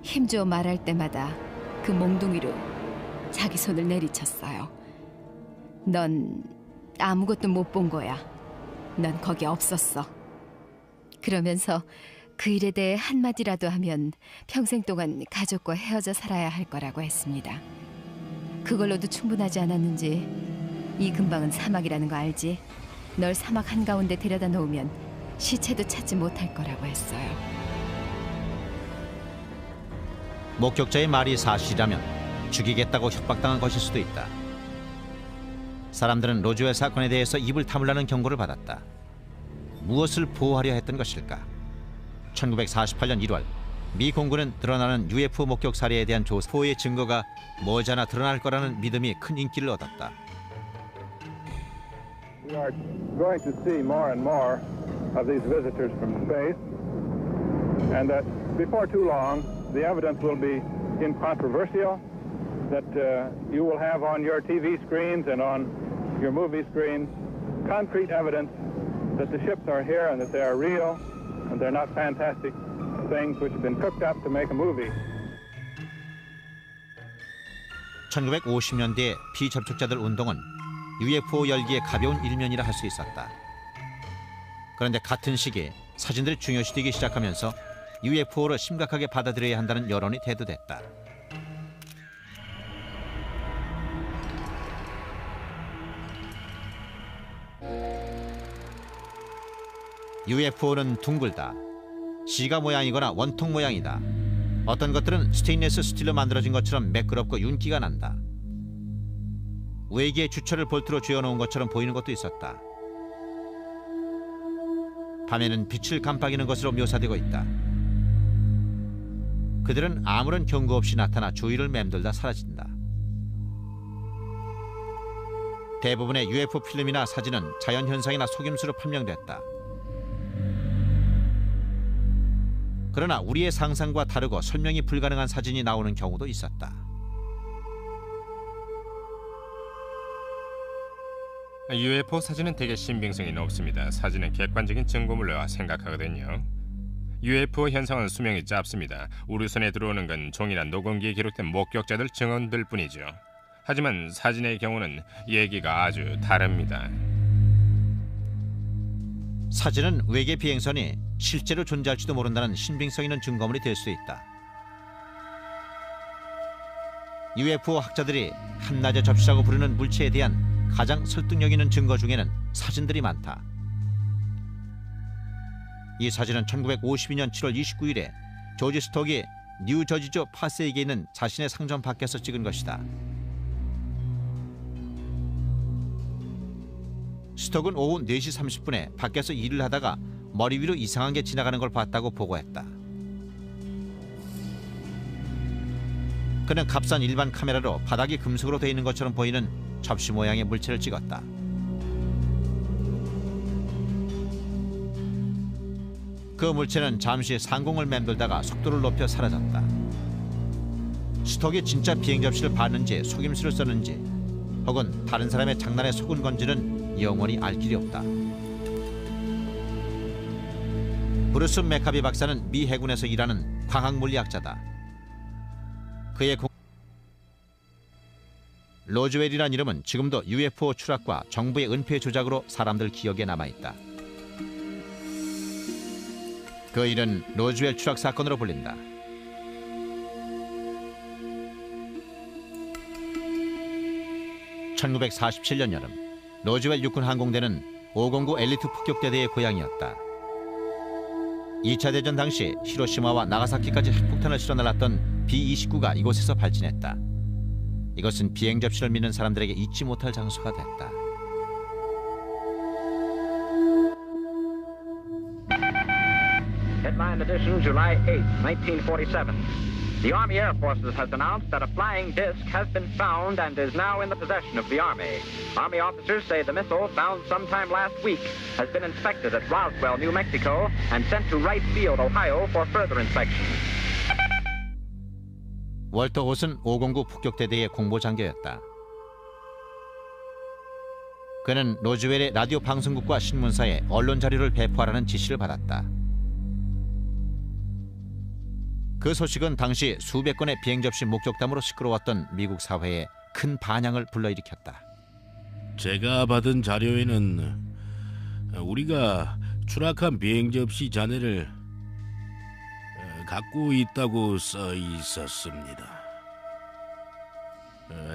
힘주어 말할 때마다 그 몽둥이로 자기 손을 내리쳤어요. 넌 아무것도 못 본 거야. 넌 거기 없었어. 그러면서 그 일에 대해 한마디라도 하면 평생 동안 가족과 헤어져 살아야 할 거라고 했습니다. 그걸로도 충분하지 않았는지 이 근방은 사막이라는 거 알지? 널 사막 한가운데 데려다 놓으면 시체도 찾지 못할 거라고 했어요. 목격자의 말이 사실이라면 죽이겠다고 협박당한 것일 수도 있다. 사람들은 로즈웰 사건에 대해서 입을 다물라는 경고를 받았다. 무엇을 보호하려 했던 것일까? 1948년 1월 미 공군은 드러나는 UFO 목격 사례에 대한 조사의 증거가 머지않아 드러날 거라는 믿음이 큰 인기를 얻었다. We are going to see more and more of these visitors from space, and that before too long, the evidence will be incontrovertible, that you will have on your TV screens and on your movie screens concrete evidence that the ships are here and that they are real and they're not fantastic things which have been cooked up to make a movie. 1950년대 비접촉자들 운동은 UFO 열기의 가벼운 일면이라 할 수 있었다. 그런데 같은 시기에 사진들이 중요시되기 시작하면서 UFO를 심각하게 받아들여야 한다는 여론이 대두됐다. UFO는 둥글다. 시가 모양이거나 원통 모양이다. 어떤 것들은 스테인리스 스틸로 만들어진 것처럼 매끄럽고 윤기가 난다. 외계의 주철을 볼트로 쥐어놓은 것처럼 보이는 것도 있었다. 밤에는 빛을 깜빡이는 것으로 묘사되고 있다. 그들은 아무런 경고 없이 나타나 주위를 맴돌다 사라진다. 대부분의 UFO 필름이나 사진은 자연현상이나 속임수로 판명됐다. 그러나 우리의 상상과 다르고 설명이 불가능한 사진이 나오는 경우도 있었다. UFO 사진은 대개 신빙성이 높습니다. 사진은 객관적인 증거물로 생각하거든요. UFO 현상은 수명이 짧습니다. 우리 손에 들어오는 건 종이나 녹음기에 기록된 목격자들 증언들 뿐이죠. 하지만 사진의 경우는 얘기가 아주 다릅니다. 사진은 외계 비행선이 실제로 존재할지도 모른다는 신빙성 있는 증거물이 될 수 있다. UFO 학자들이 한낮의 접시라고 부르는 물체에 대한 가장 설득력 있는 증거 중에는 사진들이 많다. 이 사진은 1952년 7월 29일에 조지 스톡이 뉴저지주 파세이에 있는 자신의 상점 밖에서 찍은 것이다. 스톡은 오후 4시 30분에 밖에서 일을 하다가 머리 위로 이상한 게 지나가는 걸 봤다고 보고했다. 그는 값싼 일반 카메라로 바닥이 금속으로 되어 있는 것처럼 보이는 접시 모양의 물체를 찍었다. 그 물체는 잠시 상공을 맴돌다가 속도를 높여 사라졌다. 스톡이 진짜 비행 접시를 봤는지 속임수를 썼는지 혹은 다른 사람의 장난에 속은 건지는 영원히 알 길이 없다. 브루스 맥카비 박사는 미 해군에서 일하는 광학물리학자다. 그의 로즈웰이란 이름은 지금도 UFO 추락과 정부의 은폐 조작으로 사람들 기억에 남아있다. 그 일은 로즈웰 추락 사건으로 불린다. (1947년) 여름 로즈웰 육군 항공대는 509 엘리트 폭격대대의 고향이었다. 2차 대전 당시 히로시마와 나가사키까지 핵폭탄을 실어 날랐던 B-29가 이곳에서 발진했다. 이것은 비행 접시를 믿는 사람들에게 잊지 못할 장소가 됐다. Headline edition, July 8, 1947. The Army Air Forces has announced that a flying disc has been found and is now in the possession of the Army. Army officers say the missile, found sometime last week, has been inspected at Roswell, New Mexico, and sent to Wright Field, Ohio, for further inspection. 월터 톳은 509 폭격대대의 공보장교였다. 그는 로즈웰의 라디오 방송국과 신문사에 언론 자료를 배포하라는 지시를 받았다. 그 소식은 당시 수백 건의 비행 접시 목격담으로 시끄러웠던 미국 사회에 큰 반향을 불러일으켰다. 제가 받은 자료에는 우리가 추락한 비행 접시 잔해를 갖고 있다고 써 있었습니다.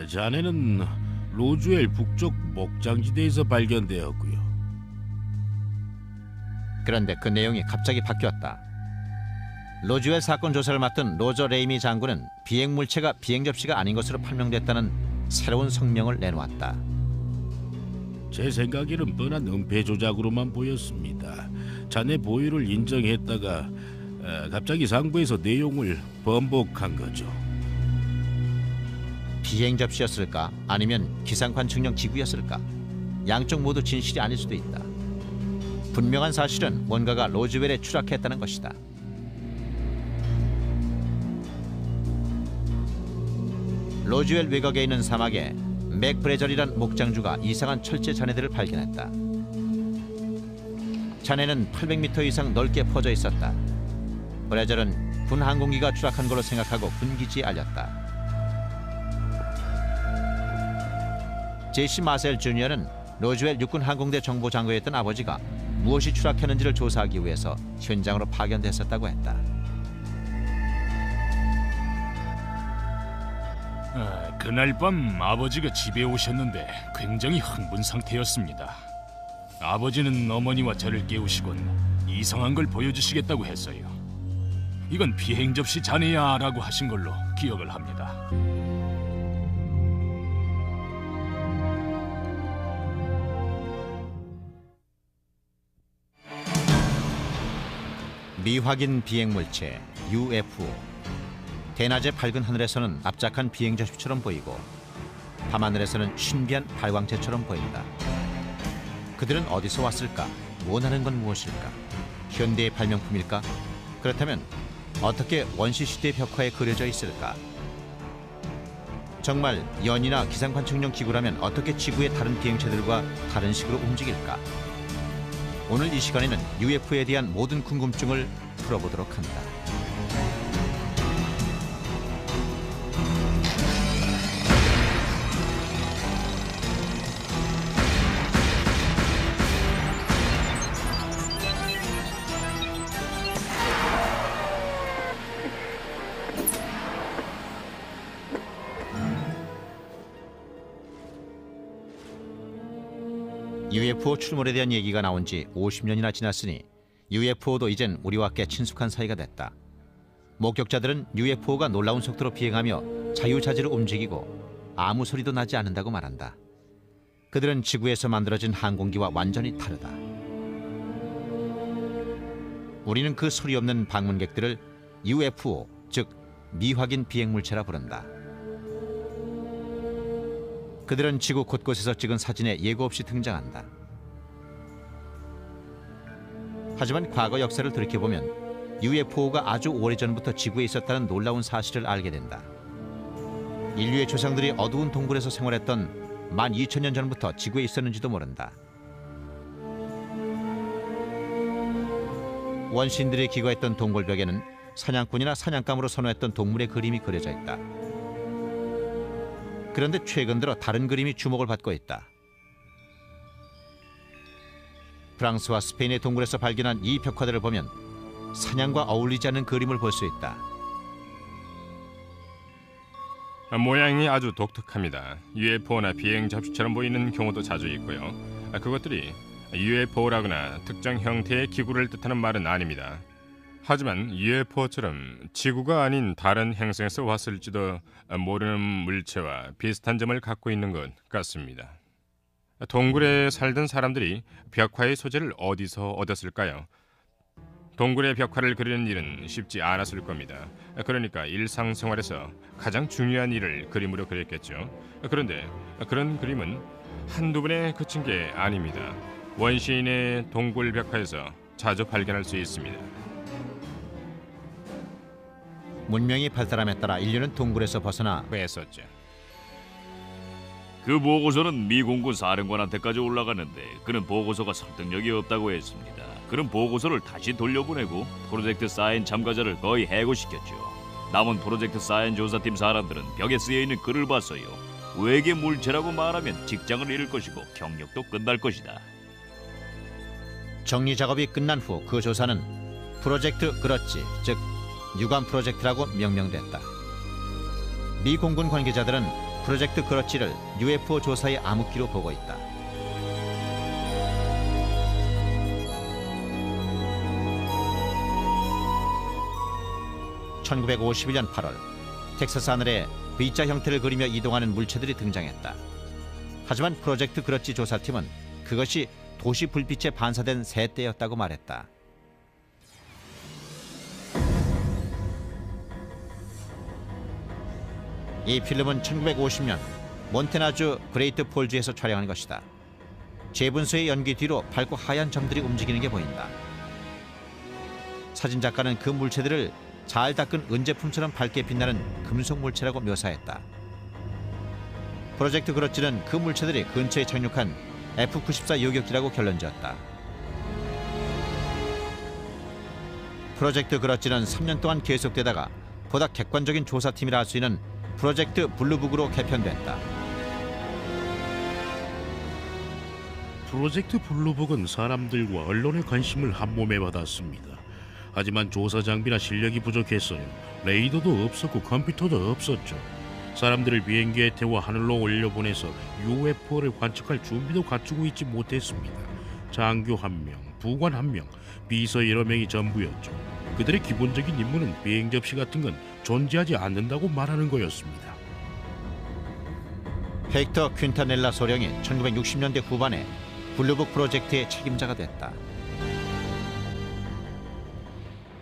잔해는 로즈웰 북쪽 목장지대에서 발견되었고요. 그런데 그 내용이 갑자기 바뀌었다. 로즈웰 사건 조사를 맡은 로저 레이미 장군은 비행 물체가 비행 접시가 아닌 것으로 판명됐다는 새로운 성명을 내놓았다. 제 생각에는 뻔한 은폐 조작으로만 보였습니다. 잔해 보유를 인정했다가 갑자기 상부에서 내용을 번복한 거죠. 비행 접시였을까? 아니면 기상관 측령 기구였을까? 양쪽 모두 진실이 아닐 수도 있다. 분명한 사실은 뭔가가 로즈웰에 추락했다는 것이다. 로즈웰 외곽에 있는 사막에 맥 브레절이란 목장주가 이상한 철제 잔해들을 발견했다. 잔해는 800m 이상 넓게 퍼져 있었다. 브레절은 군 항공기가 추락한 걸로 생각하고 군기지에 알렸다. 제시 마셀 주니어는 로즈웰 육군 항공대 정보장교였던 아버지가 무엇이 추락했는지를 조사하기 위해서 현장으로 파견됐었다고 했다. 그날 밤 아버지가 집에 오셨는데 굉장히 흥분 상태였습니다. 아버지는 어머니와 저를 깨우시곤 이상한 걸 보여주시겠다고 했어요. 이건 비행 접시 잔해야라고 하신 걸로 기억을 합니다. 미확인 비행물체 UFO. 대낮의 밝은 하늘에서는 납작한 비행 접시처럼 보이고 밤하늘에서는 신비한 발광체처럼 보인다. 그들은 어디서 왔을까? 원하는 건 무엇일까? 현대의 발명품일까? 그렇다면 어떻게 원시시대 벽화에 그려져 있을까? 정말 연이나 기상관측용 기구라면 어떻게 지구의 다른 비행체들과 다른 식으로 움직일까? 오늘 이 시간에는 UFO에 대한 모든 궁금증을 풀어보도록 합니다. UFO 출몰에 대한 얘기가 나온 지 50년이나 지났으니 UFO도 이젠 우리와 꽤 친숙한 사이가 됐다. 목격자들은 UFO가 놀라운 속도로 비행하며 자유자재로 움직이고 아무 소리도 나지 않는다고 말한다. 그들은 지구에서 만들어진 항공기와 완전히 다르다. 우리는 그 소리 없는 방문객들을 UFO, 즉 미확인 비행물체라 부른다. 그들은 지구 곳곳에서 찍은 사진에 예고 없이 등장한다. 하지만 과거 역사를 돌이켜보면 UFO가 아주 오래전부터 지구에 있었다는 놀라운 사실을 알게 된다. 인류의 조상들이 어두운 동굴에서 생활했던 12,000년 전부터 지구에 있었는지도 모른다. 원시인들이 기거했던 동굴벽에는 사냥꾼이나 사냥감으로 선호했던 동물의 그림이 그려져 있다. 그런데 최근 들어 다른 그림이 주목을 받고 있다. 프랑스와 스페인의 동굴에서 발견한 이 벽화들을 보면 사냥과 어울리지 않는 그림을 볼 수 있다. 모양이 아주 독특합니다. UFO나 비행 접시처럼 보이는 경우도 자주 있고요. 그것들이 UFO라거나 특정 형태의 기구를 뜻하는 말은 아닙니다. 하지만 UFO처럼 지구가 아닌 다른 행성에서 왔을지도 모르는 물체와 비슷한 점을 갖고 있는 것 같습니다. 동굴에 살던 사람들이 벽화의 소재를 어디서 얻었을까요? 동굴의 벽화를 그리는 일은 쉽지 않았을 겁니다. 그러니까 일상생활에서 가장 중요한 일을 그림으로 그렸겠죠. 그런데 그런 그림은 한두 번에 그친 게 아닙니다. 원시인의 동굴 벽화에서 자주 발견할 수 있습니다. 문명이 발달함에 따라 인류는 동굴에서 벗어나 했었죠. 그 보고서는 미 공군 사령관한테까지 올라갔는데 그는 보고서가 설득력이 없다고 했습니다. 그는 보고서를 다시 돌려보내고 프로젝트 사인 참가자를 거의 해고시켰죠. 남은 프로젝트 사인 조사팀 사람들은 벽에 쓰여있는 글을 봤어요. 외계 물체라고 말하면 직장을 잃을 것이고 경력도 끝날 것이다. 정리 작업이 끝난 후 그 조사는 프로젝트 그렇지, 즉 유관 프로젝트라고 명명됐다. 미 공군 관계자들은 프로젝트 그렇지를 UFO 조사의 암흑기로 보고 있다. (1951년 8월) 텍사스 하늘에 V자 형태를 그리며 이동하는 물체들이 등장했다. 하지만 프로젝트 그렇지 조사팀은 그것이 도시 불빛에 반사된 새떼였다고 말했다. 이 필름은 1950년 몬태나주 그레이트 폴즈에서 촬영한 것이다. 재분수의 연기 뒤로 밝고 하얀 점들이 움직이는 게 보인다. 사진작가는 그 물체들을 잘 닦은 은제품처럼 밝게 빛나는 금속 물체라고 묘사했다. 프로젝트 그렇지는 그 물체들이 근처에 착륙한 F-94 요격기라고 결론지었다. 프로젝트 그렇지는 3년 동안 계속되다가 보다 객관적인 조사팀이라 할 수 있는 프로젝트 블루북으로 개편됐다. 프로젝트 블루북은 사람들과 언론의 관심을 한몸에 받았습니다. 하지만 조사 장비나 실력이 부족했어요. 레이더도 없었고 컴퓨터도 없었죠. 사람들을 비행기에 태워 하늘로 올려보내서 UFO를 관측할 준비도 갖추고 있지 못했습니다. 장교 한 명, 부관 1명, 비서 여러 명이 전부였죠. 그들의 기본적인 임무는 비행 접시 같은 건 존재하지 않는다고 말하는 거였습니다. 헥터 퀸타넬라 소령이 1960년대 후반에 블루북 프로젝트의 책임자가 됐다.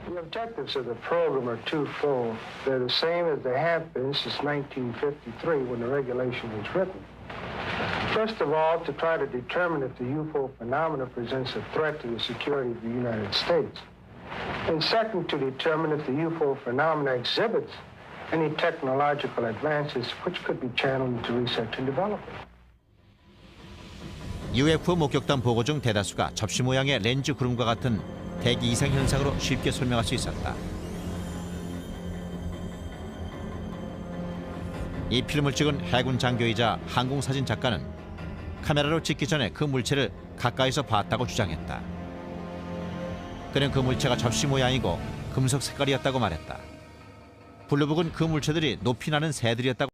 The objectives of the program are twofold. They're the same as they have been since 1953 when the regulation was written. First of all, to try to determine if the UFO phenomena presents a threat to the security of the United States. And second, to determine if the UFO phenomena exhibits any technological advances which could be channeled into research and development. UFO 목격담 보고 중 대다수가 접시 모양의 렌즈 구름과 같은 대기 이상 현상으로 쉽게 설명할 수 있었다. 이 필름을 찍은 해군 장교이자 항공사진 작가는 카메라로 찍기 전에 그 물체를 가까이서 봤다고 주장했다. 그는 그 물체가 접시 모양이고 금속 색깔이었다고 말했다. 블루북은 그 물체들이 높이 나는 새들이었다고